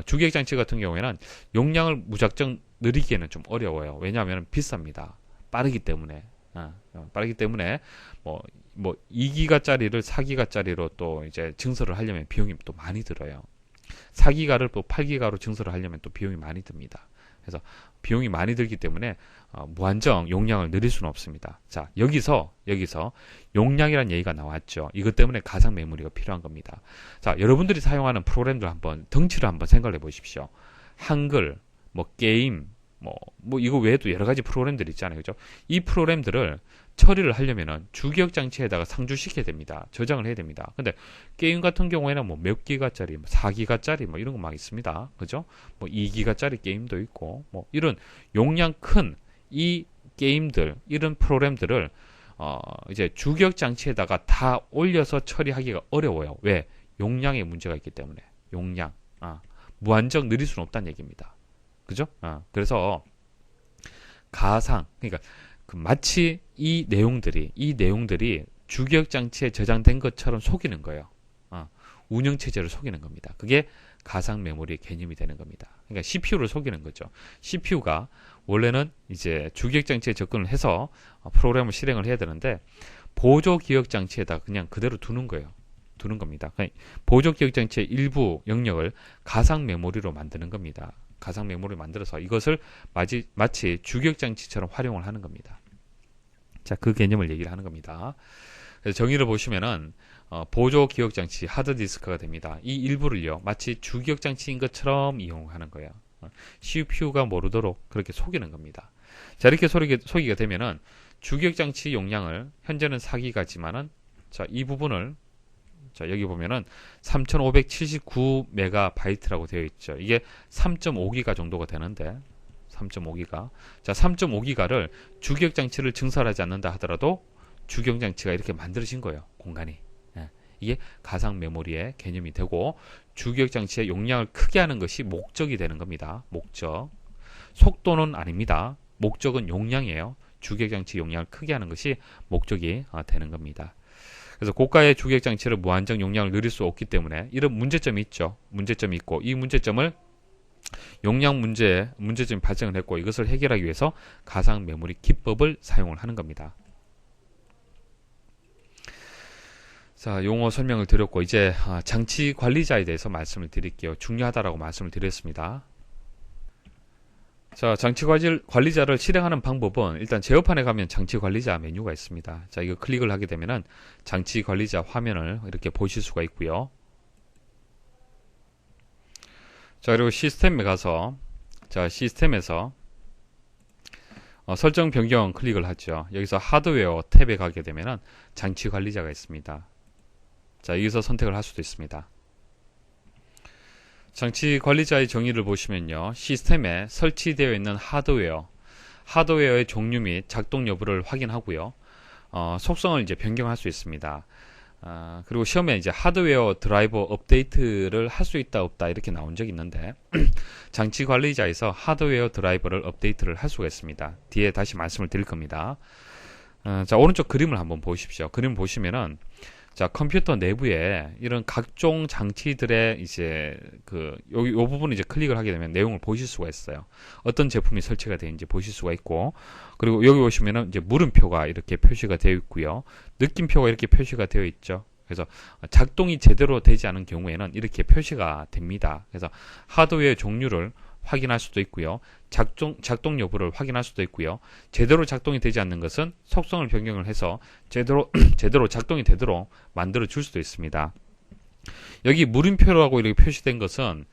주기억장치 같은 경우에는 용량을 무작정 느리기에는 좀 어려워요. 왜냐하면 비쌉니다. 빠르기 때문에 뭐 2기가짜리를 4기가짜리로 또 이제 증설을 하려면 비용이 또 많이 들어요. 4기가를 또 8기가로 증설을 하려면 또 비용이 많이 듭니다. 그래서 비용이 많이 들기 때문에 무한정 용량을 늘릴 수는 없습니다. 자, 여기서 용량이라는 얘기가 나왔죠. 이것 때문에 가상 메모리가 필요한 겁니다. 자, 여러분들이 사용하는 프로그램들 한번 덩치를 한번 생각해 보십시오. 한글, 뭐 게임, 뭐 이거 외에도 여러 가지 프로그램들이 있잖아요. 그죠? 이 프로그램들을 처리를 하려면은 주기억장치에다가 상주시켜야 됩니다. 저장을 해야 됩니다. 근데 게임 같은 경우에는 뭐 몇 기가짜리, 4기가짜리 뭐 이런 거 막 있습니다. 그죠? 뭐 2기가짜리 게임도 있고 뭐 이런 용량 큰 이 게임들, 이런 프로그램들을 이제 주격 장치에다가 다 올려서 처리하기가 어려워요. 왜? 용량에 문제가 있기 때문에. 용량. 무한정 느릴 수는 없다는 얘기입니다. 그죠? 그래서 가상, 그러니까 마치 이 내용들이 주격 장치에 저장된 것처럼 속이는 거예요. 운영 체제를 속이는 겁니다. 그게 가상 메모리의 개념이 되는 겁니다. 그러니까 CPU를 속이는 거죠. CPU가 원래는 이제 주기억 장치에 접근을 해서 프로그램을 실행을 해야 되는데 보조 기억 장치에다 그냥 그대로 두는 거예요. 두는 겁니다. 그러니까 보조 기억 장치의 일부 영역을 가상 메모리로 만드는 겁니다. 가상 메모리를 만들어서 이것을 마치 주기억 장치처럼 활용을 하는 겁니다. 자, 그 개념을 얘기를 하는 겁니다. 그래서 정의를 보시면은 보조 기억 장치 하드디스크가 됩니다. 이 일부를요 마치 주기억 장치인 것처럼 이용하는 거예요. CPU가 모르도록 그렇게 속이는 겁니다. 자, 이렇게 속이게 되면은 주기억 장치 용량을 현재는 4기가지만은 자, 이 부분을 자, 여기 보면은 3579MB라고 되어 있죠. 이게 3.5기가 정도가 되는데 3.5기가. 자, 3.5기가를 주기억 장치를 증설하지 않는다 하더라도 주기억 장치가 이렇게 만들어진 거예요. 공간이. 이게 가상 메모리의 개념이 되고 주기억 장치의 용량을 크게 하는 것이 목적이 되는 겁니다. 목적. 속도는 아닙니다. 목적은 용량이에요. 주기억 장치 용량을 크게 하는 것이 목적이 되는 겁니다. 그래서 고가의 주기억 장치를 무한정 용량을 늘릴 수 없기 때문에 이런 문제점이 있죠. 문제점이 있고 이 문제점을 용량 문제점이 발생을 했고 이것을 해결하기 위해서 가상 메모리 기법을 사용을 하는 겁니다. 자, 용어 설명을 드렸고 이제 장치 관리자에 대해서 말씀을 드릴게요. 중요하다라고 말씀을 드렸습니다. 자, 장치 관리자를 실행하는 방법은 일단 제어판에 가면 장치 관리자 메뉴가 있습니다. 자, 이거 클릭을 하게 되면은 장치 관리자 화면을 이렇게 보실 수가 있고요. 자, 그리고 시스템에 가서 자, 시스템에서 설정 변경 클릭을 하죠. 여기서 하드웨어 탭에 가게 되면은 장치 관리자가 있습니다. 자, 여기서 선택을 할 수도 있습니다. 장치 관리자의 정의를 보시면요. 시스템에 설치되어 있는 하드웨어의 종류 및 작동 여부를 확인하고요. 속성을 이제 변경할 수 있습니다. 그리고 시험에 이제 하드웨어 드라이버 업데이트를 할 수 있다 없다 이렇게 나온 적이 있는데 장치 관리자에서 하드웨어 드라이버를 업데이트를 할 수가 있습니다. 뒤에 다시 말씀을 드릴 겁니다. 자, 오른쪽 그림을 한번 보십시오. 그림 보시면은 자, 컴퓨터 내부에 이런 각종 장치들의 이제 요 부분을 이제 클릭을 하게 되면 내용을 보실 수가 있어요. 어떤 제품이 설치가 되어 있는지 보실 수가 있고, 그리고 여기 보시면은 이제 물음표가 이렇게 표시가 되어 있고요. 느낌표가 이렇게 표시가 되어 있죠. 그래서 작동이 제대로 되지 않은 경우에는 이렇게 표시가 됩니다. 그래서 하드웨어 종류를 확인할 수도 있고요. 작동 여부를 확인할 수도 있고요. 제대로 작동이 되지 않는 것은 속성을 변경을 해서 제대로 작동이 되도록 만들어 줄 수도 있습니다. 여기 물음표라고 이렇게 표시된 것은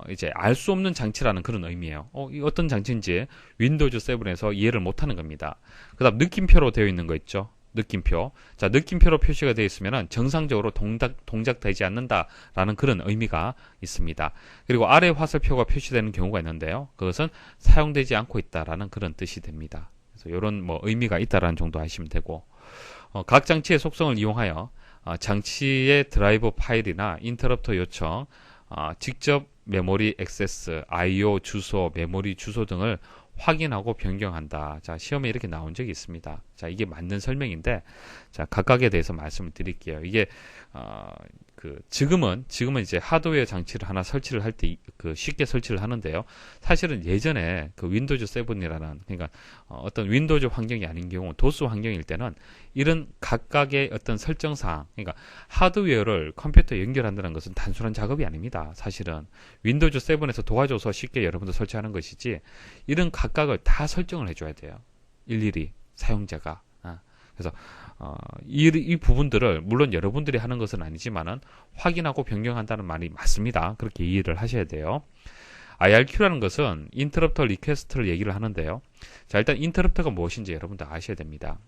이제 알 수 없는 장치라는 그런 의미예요. 이 어떤 장치인지 윈도우즈 7에서 이해를 못하는 겁니다. 그다음 느낌표로 되어 있는 거 있죠. 느낌표. 자, 느낌표로 표시가 되어 있으면 정상적으로 동작되지 않는다라는 그런 의미가 있습니다. 그리고 아래 화살표가 표시되는 경우가 있는데요. 그것은 사용되지 않고 있다라는 그런 뜻이 됩니다. 그래서 이런 뭐 의미가 있다라는 정도 하시면 되고, 각 장치의 속성을 이용하여 장치의 드라이버 파일이나 인터럽터 요청, 직접 메모리 액세스, I/O 주소, 메모리 주소 등을 확인하고 변경한다. 자, 시험에 이렇게 나온 적이 있습니다. 자, 이게 맞는 설명인데, 자, 각각에 대해서 말씀을 드릴게요. 이게, 지금은 이제 하드웨어 장치를 하나 설치를 할 때, 쉽게 설치를 하는데요. 사실은 예전에 윈도우즈 7이라는, 그러니까, 어떤 윈도우즈 환경이 아닌 경우, 도스 환경일 때는 이런 각각의 어떤 설정사항, 그러니까 하드웨어를 컴퓨터에 연결한다는 것은 단순한 작업이 아닙니다. 사실은. 윈도우즈 7에서 도와줘서 쉽게 여러분들 설치하는 것이지, 이런 각각을 다 설정을 해줘야 돼요. 일일이 사용자가. 그래서 이 부분들을 물론 여러분들이 하는 것은 아니지만은 확인하고 변경한다는 말이 맞습니다. 그렇게 이해를 하셔야 돼요. IRQ라는 것은 인터럽터 리퀘스트를 얘기를 하는데요. 자, 일단 인터럽터가 무엇인지 여러분들 아셔야 됩니다.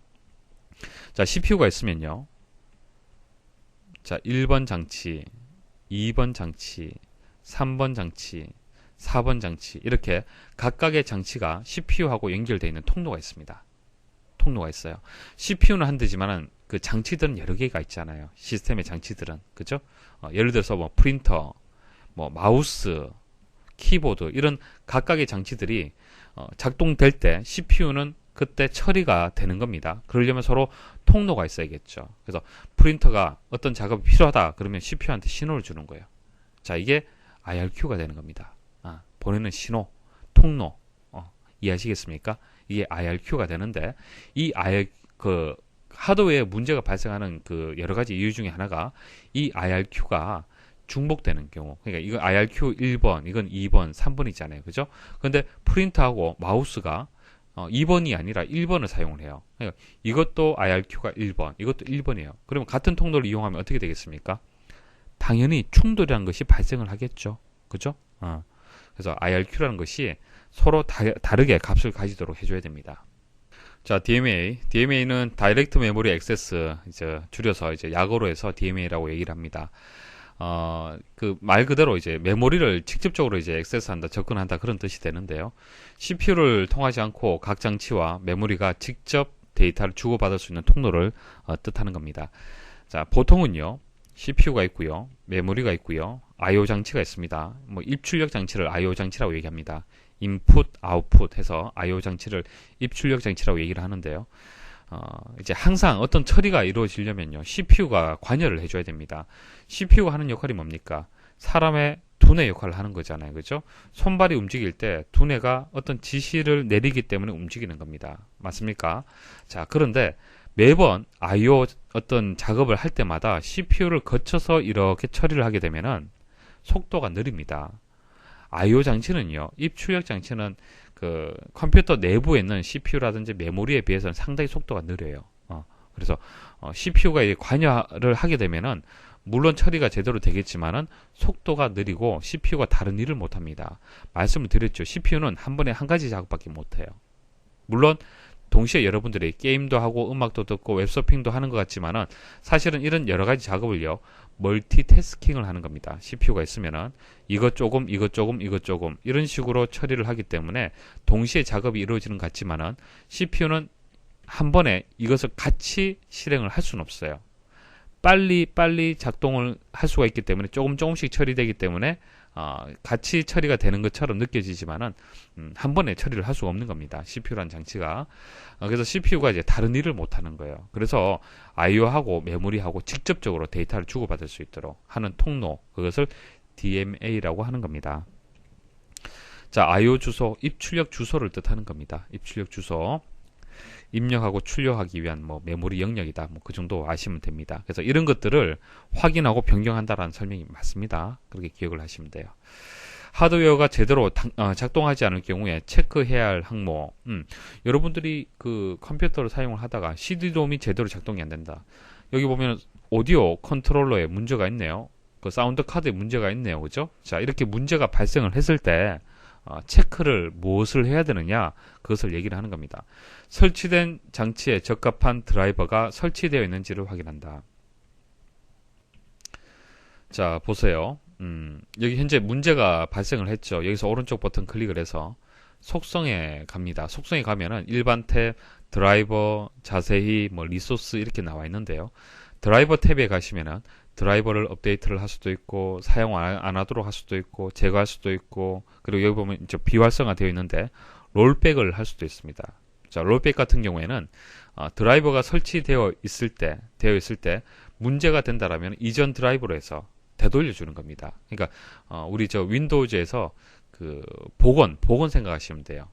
자, CPU가 있으면요. 자, 1번 장치, 2번 장치, 3번 장치, 4번 장치 이렇게 각각의 장치가 CPU하고 연결되어 있는 통로가 있습니다. 통로가 있어요. CPU는 한 대지만은 그 장치들은 여러 개가 있잖아요. 시스템의 장치들은 그죠? 예를 들어서 뭐 프린터, 뭐 마우스, 키보드 이런 각각의 장치들이 작동될 때 CPU는 그때 처리가 되는 겁니다. 그러려면 서로 통로가 있어야겠죠. 그래서 프린터가 어떤 작업이 필요하다 그러면 CPU한테 신호를 주는 거예요. 자, 이게 IRQ가 되는 겁니다. 보내는 신호, 통로 이해하시겠습니까? 이게 IRQ가 되는데 이 그 하드웨어에 문제가 발생하는 그 여러 가지 이유 중에 하나가 이 IRQ가 중복되는 경우. 그러니까 이거 IRQ 1번, 이건 2번, 3번이잖아요. 그죠? 근데 프린터하고 마우스가 2번이 아니라 1번을 사용을 해요. 그러니까 이것도 IRQ가 1번, 이것도 1번이에요. 그러면 같은 통로를 이용하면 어떻게 되겠습니까? 당연히 충돌이라는 것이 발생을 하겠죠. 그죠? 그래서 IRQ라는 것이 서로 다르게 값을 가지도록 해줘야 됩니다. 자, DMA는 다이렉트 메모리 액세스, 이제 줄여서 이제 약어로 해서 DMA라고 얘기를 합니다. 그 말 그대로 이제 메모리를 직접적으로 이제 액세스한다, 접근한다 그런 뜻이 되는데요. CPU를 통하지 않고 각 장치와 메모리가 직접 데이터를 주고받을 수 있는 통로를 뜻하는 겁니다. 자, 보통은요, CPU가 있고요, 메모리가 있고요, I/O 장치가 있습니다. 뭐 입출력 장치를 I/O 장치라고 얘기합니다. 인풋, 아웃풋 해서 I/O 장치를 입출력 장치라고 얘기를 하는데요. 이제 항상 어떤 처리가 이루어지려면요, CPU가 관여를 해줘야 됩니다. CPU가 하는 역할이 뭡니까? 사람의 두뇌 역할을 하는 거잖아요. 그죠? 손발이 움직일 때 두뇌가 어떤 지시를 내리기 때문에 움직이는 겁니다. 맞습니까? 자, 그런데 매번 I/O 어떤 작업을 할 때마다 CPU를 거쳐서 이렇게 처리를 하게 되면은 속도가 느립니다. I/O 장치는요, 입출력 장치는 그 컴퓨터 내부에 있는 CPU라든지 메모리에 비해서는 상당히 속도가 느려요. 그래서 CPU가 관여를 하게 되면은 물론 처리가 제대로 되겠지만은 속도가 느리고 CPU가 다른 일을 못 합니다. 말씀을 드렸죠. CPU는 한 번에 한 가지 작업밖에 못 해요. 물론 동시에 여러분들이 게임도 하고 음악도 듣고 웹서핑도 하는 것 같지만은 사실은 이런 여러 가지 작업을요, 멀티태스킹을 하는 겁니다. CPU가 있으면은 이것 조금 이런 식으로 처리를 하기 때문에 동시에 작업이 이루어지는 것 같지만은 CPU는 한 번에 이것을 같이 실행을 할 수는 없어요. 빨리 작동을 할 수가 있기 때문에 조금씩 처리되기 때문에 같이 처리가 되는 것처럼 느껴지지만은 한 번에 처리를 할 수가 없는 겁니다. CPU라는 장치가. 그래서 CPU가 이제 다른 일을 못 하는 거예요. 그래서 I/O하고 메모리하고 직접적으로 데이터를 주고받을 수 있도록 하는 통로, 그것을 DMA라고 하는 겁니다. 자, I/O 주소, 입출력 주소를 뜻하는 겁니다. 입출력 주소. 입력하고 출력하기 위한 뭐 메모리 영역이다. 뭐 그 정도 아시면 됩니다. 그래서 이런 것들을 확인하고 변경한다라는 설명이 맞습니다. 그렇게 기억을 하시면 돼요. 하드웨어가 제대로 작동하지 않을 경우에 체크해야 할 항목. 여러분들이 그 컴퓨터를 사용을 하다가 CD-ROM이 제대로 작동이 안 된다. 여기 보면 오디오 컨트롤러에 문제가 있네요. 그 사운드 카드에 문제가 있네요. 그죠? 자, 이렇게 문제가 발생을 했을 때 체크를 무엇을 해야 되느냐, 그것을 얘기를 하는 겁니다. 설치된 장치에 적합한 드라이버가 설치되어 있는지를 확인한다. 자, 보세요. 여기 현재 문제가 발생을 했죠. 여기서 오른쪽 버튼 클릭을 해서 속성에 갑니다. 속성에 가면은 일반 탭, 드라이버, 자세히, 뭐 리소스 이렇게 나와 있는데요. 드라이버 탭에 가시면은 드라이버를 업데이트를 할 수도 있고 사용 안 하도록 할 수도 있고 제거할 수도 있고, 그리고 여기 보면 이제 비활성화 되어 있는데 롤백을 할 수도 있습니다. 자, 롤백 같은 경우에는 드라이버가 설치되어 있을 때 문제가 된다라면 이전 드라이버로 해서 되돌려 주는 겁니다. 그러니까 우리 저 윈도우즈에서 그 복원 생각하시면 돼요.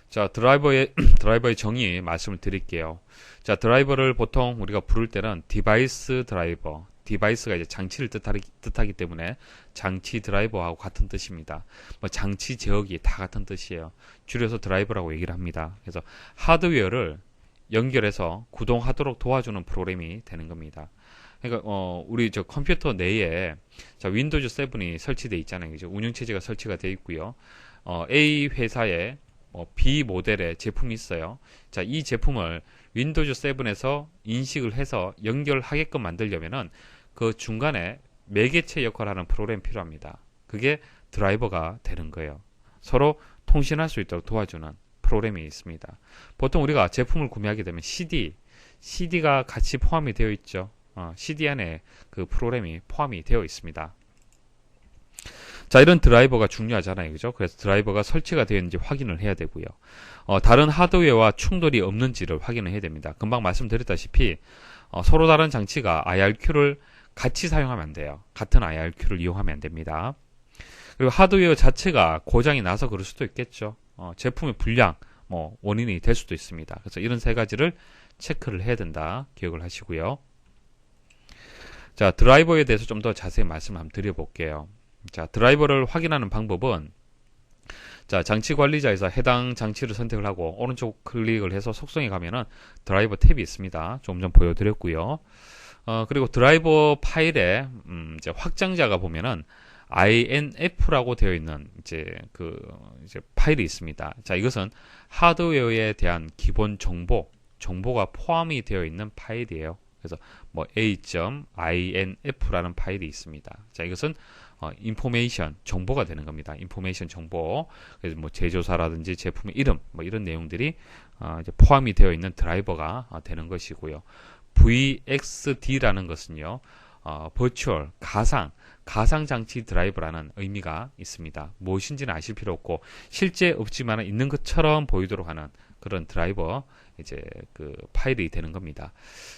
자, 드라이버의 정의 말씀을 드릴게요. 자, 드라이버를 보통 우리가 부를 때는 디바이스 드라이버, 디바이스가 이제 장치를 뜻하기 때문에 장치 드라이버하고 같은 뜻입니다. 뭐 장치 제어기 다 같은 뜻이에요. 줄여서 드라이버라고 얘기를 합니다. 그래서 하드웨어를 연결해서 구동하도록 도와주는 프로그램이 되는 겁니다. 그러니까 우리 저 컴퓨터 내에 자, 윈도우즈 7이 설치되어 있잖아요. 그죠? 운영체제가 설치가 되어 있고요. A 회사에 B 모델의 제품이 있어요. 자, 이 제품을 윈도우즈 7에서 인식을 해서 연결하게끔 만들려면은 그 중간에 매개체 역할을 하는 프로그램이 필요합니다. 그게 드라이버가 되는 거예요. 서로 통신할 수 있도록 도와주는 프로그램이 있습니다. 보통 우리가 제품을 구매하게 되면 CD가 같이 포함이 되어 있죠. CD 안에 그 프로그램이 포함이 되어 있습니다. 자, 이런 드라이버가 중요하잖아요. 그죠? 그래서 드라이버가 설치가 되어 있는지 확인을 해야 되고요. 다른 하드웨어와 충돌이 없는지를 확인을 해야 됩니다. 금방 말씀드렸다시피 서로 다른 장치가 IRQ를 같이 사용하면 안 돼요. 같은 IRQ를 이용하면 안 됩니다. 그리고 하드웨어 자체가 고장이 나서 그럴 수도 있겠죠. 제품의 불량, 원인이 될 수도 있습니다. 그래서 이런 세 가지를 체크를 해야 된다. 기억을 하시고요. 자, 드라이버에 대해서 좀 더 자세히 말씀을 한번 드려볼게요. 자, 드라이버를 확인하는 방법은 자, 장치 관리자에서 해당 장치를 선택을 하고 오른쪽 클릭을 해서 속성에 가면은 드라이버 탭이 있습니다. 좀 전 보여드렸고요. 그리고 드라이버 파일에 이제 확장자가 보면은 INF라고 되어 있는 이제 파일이 있습니다. 자, 이것은 하드웨어에 대한 기본 정보가 포함이 되어 있는 파일이에요. 그래서 a.inf라는 파일이 있습니다. 자, 이것은 인포메이션 정보가 되는 겁니다. 인포메이션 정보. 그래서 제조사라든지 제품의 이름 이런 내용들이 이제 포함이 되어 있는 드라이버가 되는 것이고요. VXD라는 것은요. 버추얼 가상 장치 드라이버라는 의미가 있습니다. 무엇인지는 아실 필요 없고 실제 없지만 있는 것처럼 보이도록 하는 그런 드라이버 이제 그 파일이 되는 겁니다.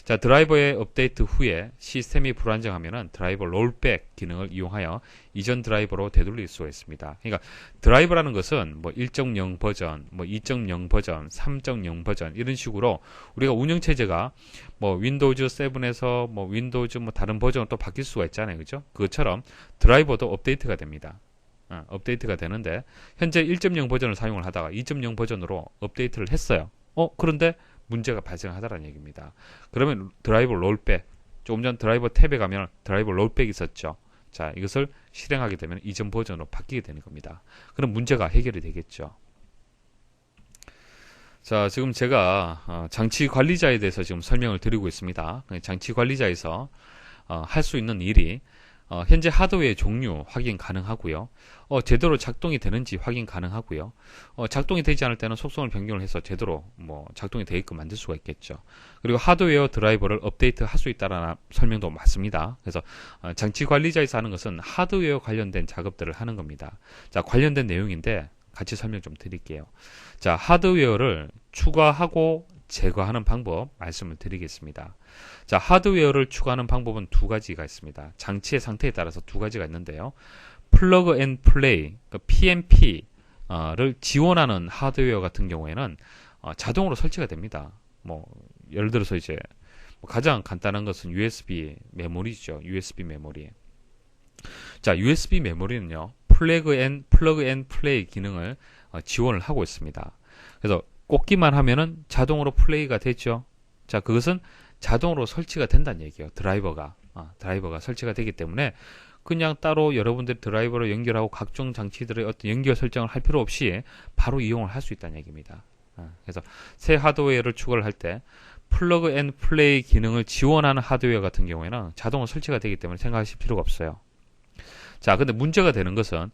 자, 드라이버의 업데이트 후에 시스템이 불안정하면은 드라이버 롤백 기능을 이용하여 이전 드라이버로 되돌릴 수가 있습니다. 그러니까 드라이버라는 것은 1.0 버전, 2.0 버전, 3.0 버전 이런 식으로 우리가 운영체제가 윈도우즈 7에서 윈도우즈 다른 버전으로 또 바뀔 수가 있잖아요. 그죠? 그것처럼 드라이버도 업데이트가 됩니다. 업데이트가 되는데 현재 1.0 버전을 사용을 하다가 2.0 버전으로 업데이트를 했어요. 그런데 문제가 발생하다라는 얘기입니다. 그러면 드라이버 롤백, 조금 전 드라이버 탭에 가면 드라이버 롤백이 있었죠. 자, 이것을 실행하게 되면 이전 버전으로 바뀌게 되는 겁니다. 그럼 문제가 해결이 되겠죠. 자, 지금 제가 장치 관리자에 대해서 지금 설명을 드리고 있습니다. 장치 관리자에서 할 수 있는 일이 현재 하드웨어의 종류 확인 가능하고요. 제대로 작동이 되는지 확인 가능하고요. 작동이 되지 않을 때는 속성을 변경을 해서 제대로 작동이 되게끔 만들 수가 있겠죠. 그리고 하드웨어 드라이버를 업데이트 할 수 있다라는 설명도 맞습니다. 그래서 장치 관리자에서 하는 것은 하드웨어 관련된 작업들을 하는 겁니다. 자, 관련된 내용인데 같이 설명 좀 드릴게요. 자, 하드웨어를 추가하고 제거하는 방법 말씀을 드리겠습니다. 자, 하드웨어를 추가하는 방법은 두 가지가 있습니다. 장치의 상태에 따라서 두 가지가 있는데요. 플러그 앤 플레이, PNP를 지원하는 하드웨어 같은 경우에는 자동으로 설치가 됩니다. 예를 들어서 이제 가장 간단한 것은 USB 메모리죠. USB 메모리. 자, USB 메모리는요. 플러그 앤 플레이 기능을 지원을 하고 있습니다. 그래서 꽂기만 하면은 자동으로 플레이가 되죠. 자, 그것은 자동으로 설치가 된다는 얘기예요. 드라이버가 설치가 되기 때문에 그냥 따로 여러분들이 드라이버를 연결하고 각종 장치들의 어떤 연결 설정을 할 필요 없이 바로 이용을 할 수 있다는 얘기입니다. 그래서 새 하드웨어를 추가를 할 때 플러그 앤 플레이 기능을 지원하는 하드웨어 같은 경우에는 자동으로 설치가 되기 때문에 생각하실 필요가 없어요. 자, 근데 문제가 되는 것은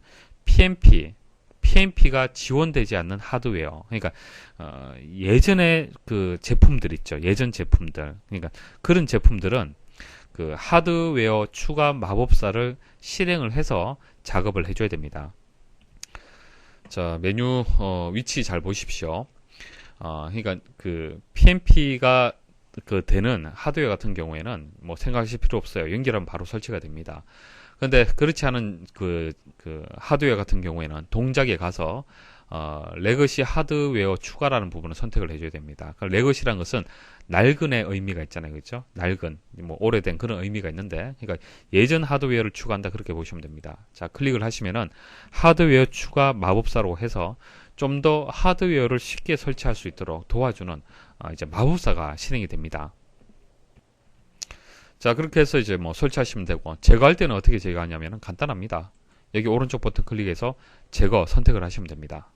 PNP가 지원되지 않는 하드웨어. 그러니까 예전에 그 제품들 있죠. 예전 제품들. 그러니까 그런 제품들은 그 하드웨어 추가 마법사를 실행을 해서 작업을 해줘야 됩니다. 자, 메뉴 위치 잘 보십시오. 그러니까 그 PNP가 되는 하드웨어 같은 경우에는 생각하실 필요 없어요. 연결하면 바로 설치가 됩니다. 근데 그렇지 않은 그 하드웨어 같은 경우에는 동작에 가서 레거시 하드웨어 추가라는 부분을 선택을 해줘야 됩니다. 레거시라는 것은 낡은의 의미가 있잖아요, 그렇죠? 낡은, 오래된 그런 의미가 있는데, 그러니까 예전 하드웨어를 추가한다 그렇게 보시면 됩니다. 자, 클릭을 하시면은 하드웨어 추가 마법사로 해서 좀 더 하드웨어를 쉽게 설치할 수 있도록 도와주는 이제 마법사가 실행이 됩니다. 자, 그렇게 해서 이제 설치하시면 되고, 제거할 때는 어떻게 제거하냐면 간단합니다. 여기 오른쪽 버튼 클릭해서 제거 선택을 하시면 됩니다.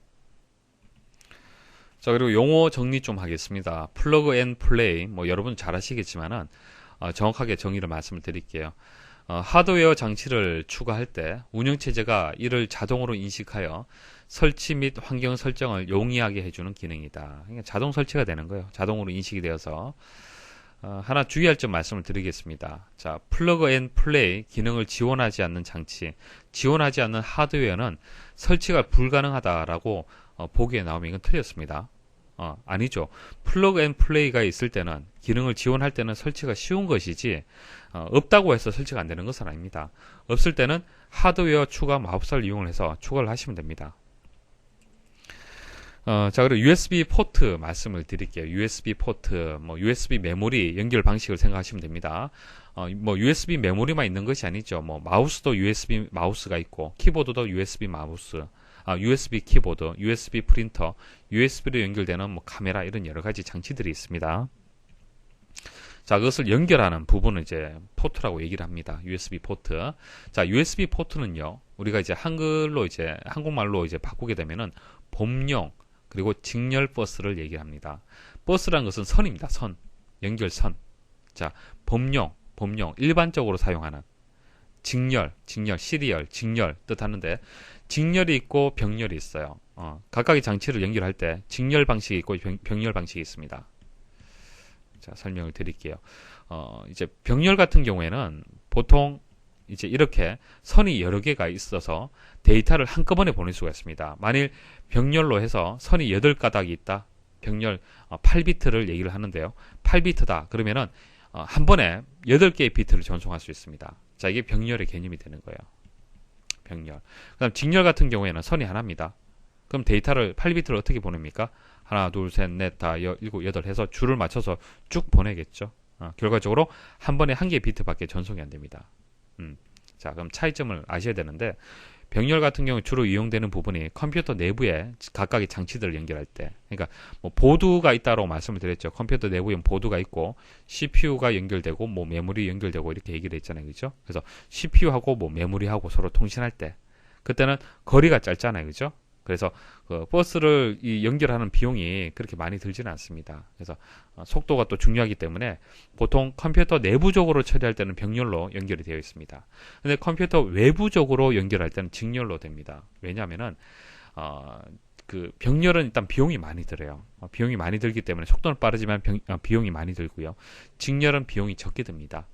자, 그리고 용어 정리 좀 하겠습니다. 플러그 앤 플레이, 여러분 잘 아시겠지만은 정확하게 정의를 말씀을 드릴게요. 하드웨어 장치를 추가할 때 운영체제가 이를 자동으로 인식하여 설치 및 환경 설정을 용이하게 해주는 기능이다. 그러니까 자동 설치가 되는 거예요. 자동으로 인식이 되어서 하나 주의할 점 말씀을 드리겠습니다. 자, 플러그 앤 플레이 기능을 지원하지 않는 장치, 지원하지 않는 하드웨어는 설치가 불가능하다라고 보기에 나오면 이건 틀렸습니다. 아니죠. 플러그 앤 플레이가 있을 때는 기능을 지원할 때는 설치가 쉬운 것이지 없다고 해서 설치가 안 되는 것은 아닙니다. 없을 때는 하드웨어 추가 마법사를 이용을 해서 추가를 하시면 됩니다. 자, 그리고 USB 포트 말씀을 드릴게요. USB 포트, USB 메모리 연결 방식을 생각하시면 됩니다. USB 메모리만 있는 것이 아니죠. 마우스도 USB 마우스가 있고, 키보드도 USB 마우스, USB 키보드, USB 프린터, USB로 연결되는 카메라 이런 여러 가지 장치들이 있습니다. 자, 그것을 연결하는 부분은 이제 포트라고 얘기를 합니다. USB 포트. 자, USB 포트는요, 우리가 이제 한국말로 이제 바꾸게 되면은 봄용, 그리고 직렬 버스를 얘기합니다. 버스라는 것은 선입니다. 선. 연결선. 자, 봄용, 일반적으로 사용하는 직렬, 시리얼, 직렬 뜻하는데 직렬이 있고 병렬이 있어요. 각각의 장치를 연결할 때 직렬 방식이 있고 병렬 방식이 있습니다. 자, 설명을 드릴게요. 이제 병렬 같은 경우에는 보통 이제 이렇게 선이 여러 개가 있어서 데이터를 한꺼번에 보낼 수가 있습니다. 만일 병렬로 해서 선이 8가닥이 있다. 병렬 8비트를 얘기를 하는데요. 8비트다. 그러면은 한 번에 8개의 비트를 전송할 수 있습니다. 자, 이게 병렬의 개념이 되는 거예요. 병렬. 그다음 직렬 같은 경우에는 선이 하나입니다. 그럼 데이터를 8비트를 어떻게 보냅니까? 하나, 둘, 셋, 넷, 다, 일곱, 여덟 해서 줄을 맞춰서 쭉 보내겠죠. 결과적으로 한 번에 한 개의 비트밖에 전송이 안 됩니다. 자, 그럼 차이점을 아셔야 되는데 병렬 같은 경우 주로 이용되는 부분이 컴퓨터 내부에 각각의 장치들을 연결할 때, 그러니까 보드가 있다고 말씀을 드렸죠. 컴퓨터 내부에 보드가 있고 CPU가 연결되고 메모리 연결되고 이렇게 얘기를 했잖아요, 그죠? 그래서 CPU하고 메모리하고 서로 통신할 때 그때는 거리가 짧잖아요, 그죠? 그래서 버스를 연결하는 비용이 그렇게 많이 들지는 않습니다. 그래서 속도가 또 중요하기 때문에 보통 컴퓨터 내부적으로 처리할 때는 병렬로 연결이 되어 있습니다. 근데 컴퓨터 외부적으로 연결할 때는 직렬로 됩니다. 왜냐하면은 그 병렬은 일단 비용이 많이 들어요. 비용이 많이 들기 때문에 속도는 빠르지만 비용이 많이 들고요. 직렬은 비용이 적게 듭니다.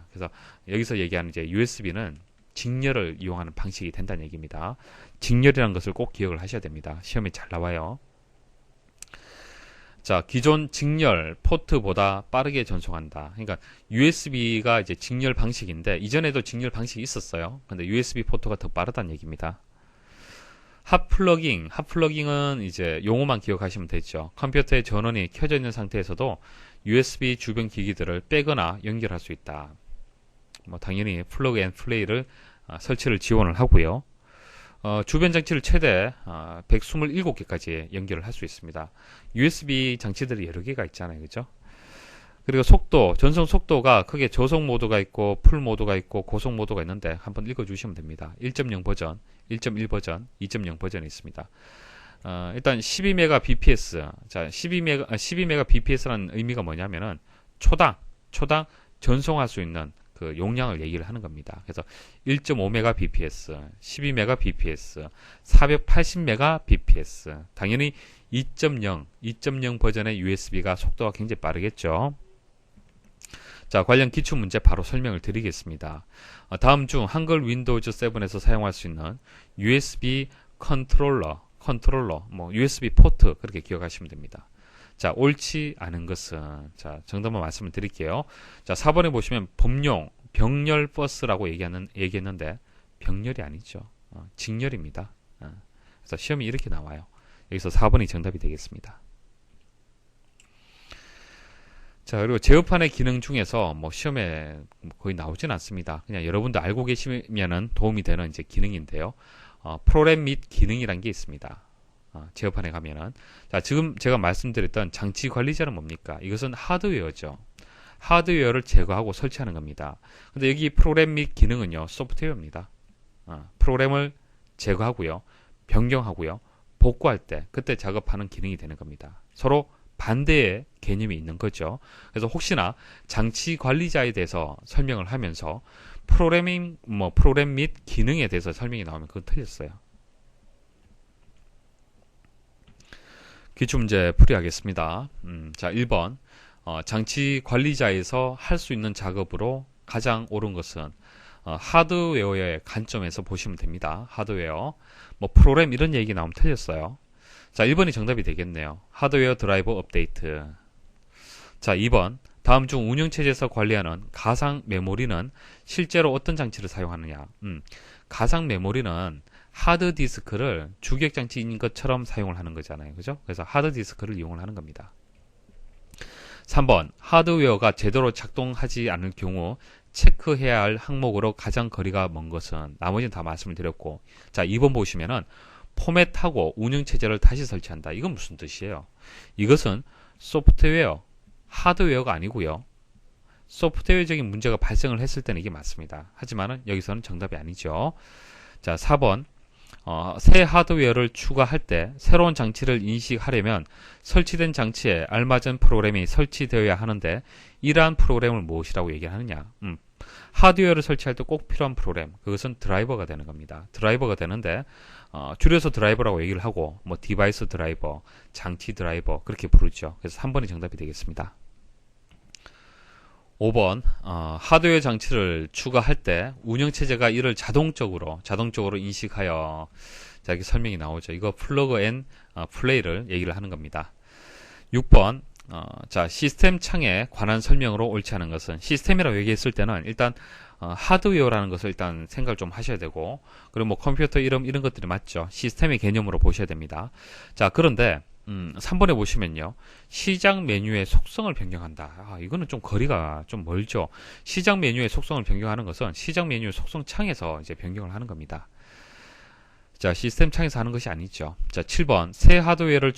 그래서 여기서 얘기하는 이제 USB는 직렬을 이용하는 방식이 된다는 얘기입니다. 직렬이라는 것을 꼭 기억을 하셔야 됩니다. 시험에 잘 나와요. 자, 기존 직렬 포트보다 빠르게 전송한다. 그러니까 USB가 이제 직렬 방식인데 이전에도 직렬 방식이 있었어요. 근데 USB 포트가 더 빠르다는 얘기입니다. 핫플러깅은 이제 용어만 기억하시면 되죠. 컴퓨터의 전원이 켜져 있는 상태에서도 USB 주변 기기들을 빼거나 연결할 수 있다. 당연히 플러그 앤 플레이를 설치를 지원을 하고요. 주변 장치를 최대 127개까지 연결을 할 수 있습니다. USB 장치들이 여러 개가 있잖아요, 그죠? 그리고 전송 속도가 크게 저속 모드가 있고 풀 모드가 있고 고속 모드가 있는데 한번 읽어주시면 됩니다. 1.0 버전, 1.1 버전, 2.0 버전이 있습니다. 일단 12Mbps. 자, 12Mbps라는 의미가 뭐냐면은 초당 전송할 수 있는 그 용량을 얘기를 하는 겁니다. 그래서 1.5Mbps, 12Mbps, 480Mbps. 당연히 2.0 버전의 USB가 속도가 굉장히 빠르겠죠. 자, 관련 기출 문제 바로 설명을 드리겠습니다. 다음 중 한글 윈도우즈 7에서 사용할 수 있는 USB 컨트롤러, USB 포트 그렇게 기억하시면 됩니다. 자, 옳지 않은 것은, 자, 정답만 말씀을 드릴게요. 자, 4번에 보시면 범용, 병렬 버스라고 얘기했는데, 병렬이 아니죠. 직렬입니다. 그래서 시험이 이렇게 나와요. 여기서 4번이 정답이 되겠습니다. 자, 그리고 제어판의 기능 중에서 시험에 거의 나오진 않습니다. 그냥 여러분도 알고 계시면은 도움이 되는 이제 기능인데요. 프로그램 및 기능이란 게 있습니다. 제어판에 가면은. 자, 지금 제가 말씀드렸던 장치 관리자는 뭡니까? 이것은 하드웨어죠. 하드웨어를 제거하고 설치하는 겁니다. 근데 여기 프로그램 및 기능은요, 소프트웨어입니다. 프로그램을 제거하고요, 변경하고요, 복구할 때, 그때 작업하는 기능이 되는 겁니다. 서로 반대의 개념이 있는 거죠. 그래서 혹시나 장치 관리자에 대해서 설명을 하면서 프로그램 및 기능에 대해서 설명이 나오면 그건 틀렸어요. 기출문제 풀이하겠습니다. 자, 1번. 장치 관리자에서 할 수 있는 작업으로 가장 옳은 것은 하드웨어의 관점에서 보시면 됩니다. 하드웨어. 프로그램 이런 얘기 나오면 틀렸어요. 자, 1번이 정답이 되겠네요. 하드웨어 드라이버 업데이트. 자, 2번. 다음 중 운영체제에서 관리하는 가상 메모리는 실제로 어떤 장치를 사용하느냐. 가상 메모리는 하드디스크를 주객장치인 것처럼 사용을 하는 거잖아요. 그죠? 그래서 하드디스크를 이용을 하는 겁니다. 3번. 하드웨어가 제대로 작동하지 않을 경우 체크해야 할 항목으로 가장 거리가 먼 것은, 나머지는 다 말씀을 드렸고, 자, 2번 보시면은 포맷하고 운영체제를 다시 설치한다. 이건 무슨 뜻이에요? 이것은 소프트웨어, 하드웨어가 아니고요. 소프트웨어적인 문제가 발생을 했을 때는 이게 맞습니다. 하지만은 여기서는 정답이 아니죠. 자, 4번. 새 하드웨어를 추가할 때 새로운 장치를 인식하려면 설치된 장치에 알맞은 프로그램이 설치되어야 하는데 이러한 프로그램을 무엇이라고 얘기하느냐. 하드웨어를 설치할 때 꼭 필요한 프로그램, 그것은 드라이버가 되는 겁니다. 드라이버가 되는데 줄여서 드라이버라고 얘기를 하고 디바이스 드라이버, 장치 드라이버 그렇게 부르죠. 그래서 3번이 정답이 되겠습니다. 5번. 하드웨어 장치를 추가할 때 운영체제가 이를 자동적으로 인식하여, 자, 이렇게 설명이 나오죠. 이거 플러그 앤 플레이를 얘기를 하는 겁니다. 6번. 자, 시스템 창에 관한 설명으로 옳지 않은 것은, 시스템이라고 얘기했을 때는 일단 하드웨어라는 것을 일단 생각을 좀 하셔야 되고, 그리고 컴퓨터 이름 이런 것들이 맞죠. 시스템의 개념으로 보셔야 됩니다. 자, 그런데 3번에 보시면요. 시작 메뉴의 속성을 변경한다. 이거는 좀 거리가 좀 멀죠. 시작 메뉴의 속성을 변경하는 것은 시작 메뉴 속성 창에서 이제 변경을 하는 겁니다. 자, 시스템 창에서 하는 것이 아니죠. 자, 7번. 새 하드웨어를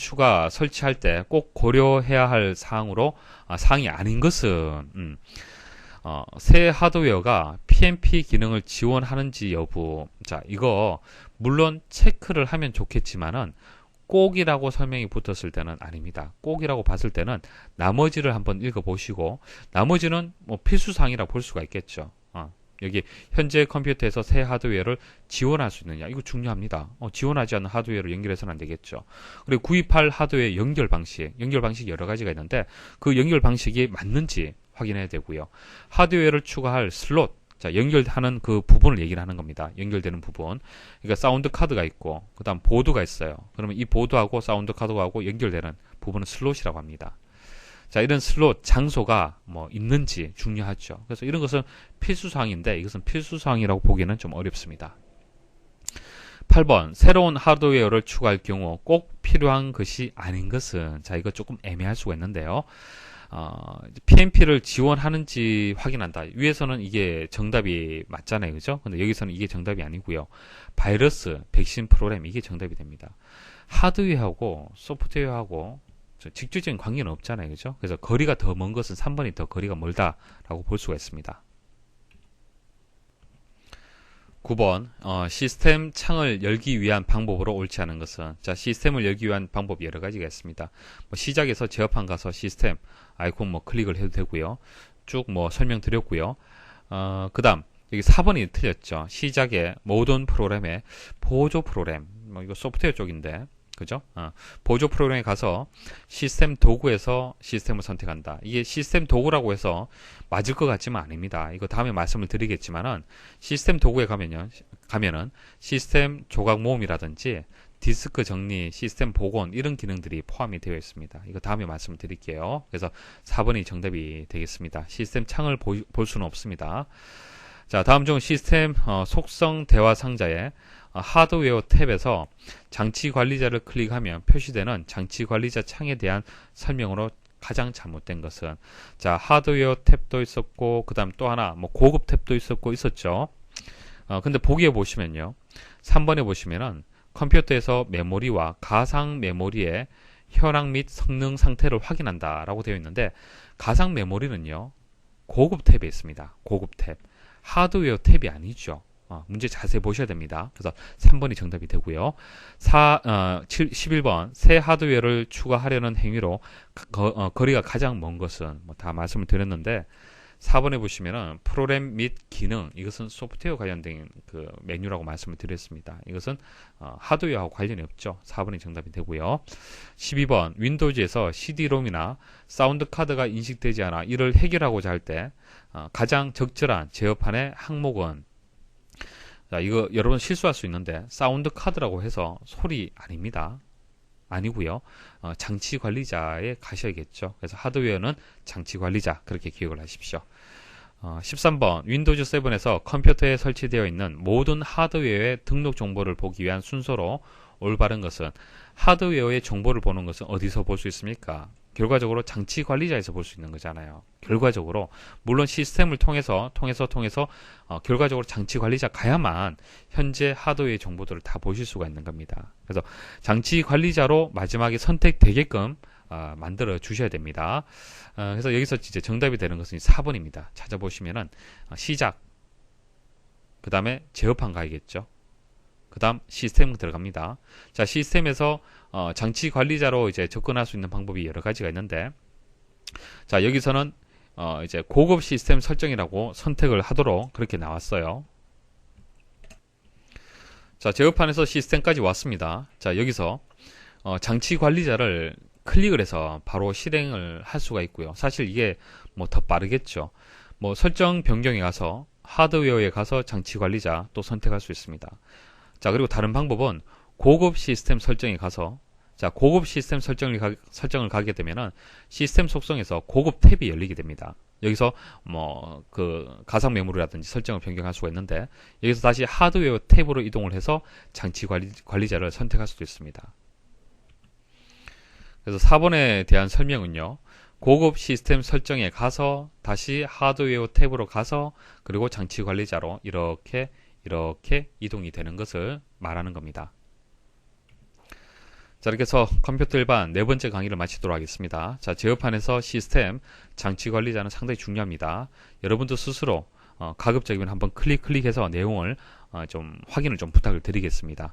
설치할 때 꼭 고려해야 할 사항이 아닌 것은, 새 하드웨어가 PNP 기능을 지원하는지 여부. 자, 이거 물론 체크를 하면 좋겠지만은 꼭이라고 설명이 붙었을 때는 아닙니다. 꼭이라고 봤을 때는 나머지를 한번 읽어보시고, 나머지는 필수사항이라고 볼 수가 있겠죠. 여기 현재 컴퓨터에서 새 하드웨어를 지원할 수 있느냐, 이거 중요합니다. 지원하지 않는 하드웨어를 연결해서는 안 되겠죠. 그리고 구입할 하드웨어 연결 방식 여러 가지가 있는데 그 연결 방식이 맞는지 확인해야 되고요. 하드웨어를 추가할 슬롯, 자, 연결하는 그 부분을 얘기를 하는 겁니다. 연결되는 부분. 그러니까 사운드 카드가 있고, 그 다음 보드가 있어요. 그러면 이 보드하고 사운드 카드하고 연결되는 부분은 슬롯이라고 합니다. 자, 이런 슬롯 장소가 있는지 중요하죠. 그래서 이런 것은 필수사항인데, 이것은 필수사항이라고 보기는 좀 어렵습니다. 8번. 새로운 하드웨어를 추가할 경우 꼭 필요한 것이 아닌 것은, 자, 이거 조금 애매할 수가 있는데요. PNP를 지원하는지 확인한다. 위에서는 이게 정답이 맞잖아요. 그죠? 근데 여기서는 이게 정답이 아니고요. 바이러스, 백신 프로그램, 이게 정답이 됩니다. 하드웨어하고 소프트웨어하고 직접적인 관계는 없잖아요. 그죠? 그래서 거리가 더 먼 것은 3번이 더 거리가 멀다라고 볼 수가 있습니다. 9번. 시스템 창을 열기 위한 방법으로 옳지 않은 것은, 자, 시스템을 열기 위한 방법이 여러 가지가 있습니다. 시작에서 제어판 가서 시스템 아이콘 클릭을 해도 되고요. 쭉 설명드렸고요. 그 다음 여기 4번이 틀렸죠. 시작에 모든 프로그램의 보조 프로그램, 이거 소프트웨어 쪽인데, 그죠? 보조 프로그램에 가서 시스템 도구에서 시스템을 선택한다. 이게 시스템 도구라고 해서 맞을 것 같지만 아닙니다. 이거 다음에 말씀을 드리겠지만은, 시스템 도구에 가면은 시스템 조각 모음이라든지 디스크 정리, 시스템 복원 이런 기능들이 포함이 되어 있습니다. 이거 다음에 말씀을 드릴게요. 그래서 4번이 정답이 되겠습니다. 시스템 창을 볼 수는 없습니다. 자, 다음 중 시스템 속성 대화 상자에 하드웨어 탭에서 장치 관리자를 클릭하면 표시되는 장치 관리자 창에 대한 설명으로 가장 잘못된 것은, 자, 하드웨어 탭도 있었고, 그 다음 또 하나 고급 탭도 있었죠. 근데 보기에 보시면요, 3번에 보시면은 컴퓨터에서 메모리와 가상 메모리의 현황 및 성능 상태를 확인한다 라고 되어 있는데, 가상 메모리는요 고급 탭에 있습니다. 고급 탭, 하드웨어 탭이 아니죠. 문제 자세히 보셔야 됩니다. 그래서 3번이 정답이 되고요. 11번. 새 하드웨어를 추가하려는 행위로 거리가 가장 먼 것은, 다 말씀을 드렸는데, 4번에 보시면은 프로그램 및 기능, 이것은 소프트웨어 관련된 그 메뉴라고 말씀을 드렸습니다. 이것은 하드웨어하고 관련이 없죠. 4번이 정답이 되고요. 12번 윈도우즈에서 CD-ROM이나 사운드 카드가 인식되지 않아 이를 해결하고자 할 때 가장 적절한 제어판의 항목은, 자, 이거 여러분 실수할 수 있는데 사운드 카드라고 해서 소리 아닙니다. 아니고요. 장치 관리자에 가셔야겠죠. 그래서 하드웨어는 장치 관리자, 그렇게 기억을 하십시오. 13번 윈도우즈 7에서 컴퓨터에 설치되어 있는 모든 하드웨어의 등록 정보를 보기 위한 순서로 올바른 것은, 하드웨어의 정보를 보는 것은 어디서 볼 수 있습니까? 결과적으로 장치 관리자에서 볼 수 있는 거잖아요. 결과적으로 물론 시스템을 통해서 결과적으로 장치 관리자 가야만 현재 하드웨어의 정보들을 다 보실 수가 있는 겁니다. 그래서 장치 관리자로 마지막에 선택되게끔 만들어 주셔야 됩니다. 그래서 여기서 이제 정답이 되는 것은 4번입니다. 찾아보시면은 시작, 그 다음에 제어판 가야겠죠. 그 다음 시스템 들어갑니다. 자, 시스템에서 장치 관리자로 이제 접근할 수 있는 방법이 여러 가지가 있는데, 자, 여기서는 이제 고급 시스템 설정이라고 선택을 하도록 그렇게 나왔어요. 자, 제어판에서 시스템까지 왔습니다. 자, 여기서 장치 관리자를 클릭을 해서 바로 실행을 할 수가 있고요. 사실 이게 뭐 더 빠르겠죠. 뭐 설정 변경에 가서 하드웨어에 가서 장치 관리자 또 선택할 수 있습니다. 자, 그리고 다른 방법은 고급 시스템 설정에 가서, 자, 고급 시스템 설정을 가게 되면은 시스템 속성에서 고급 탭이 열리게 됩니다. 여기서 뭐 그 가상 메모리라든지 설정을 변경할 수가 있는데, 여기서 다시 하드웨어 탭으로 이동을 해서 장치 관리자를 선택할 수도 있습니다. 그래서 4번에 대한 설명은요, 고급 시스템 설정에 가서 다시 하드웨어 탭으로 가서 그리고 장치 관리자로 이렇게 이동이 되는 것을 말하는 겁니다. 자, 이렇게 해서 컴퓨터 일반 네 번째 강의를 마치도록 하겠습니다. 자, 제어판에서 시스템, 장치 관리자는 상당히 중요합니다. 여러분도 스스로 가급적이면 한번 클릭해서 내용을 좀 확인을 좀 부탁을 드리겠습니다.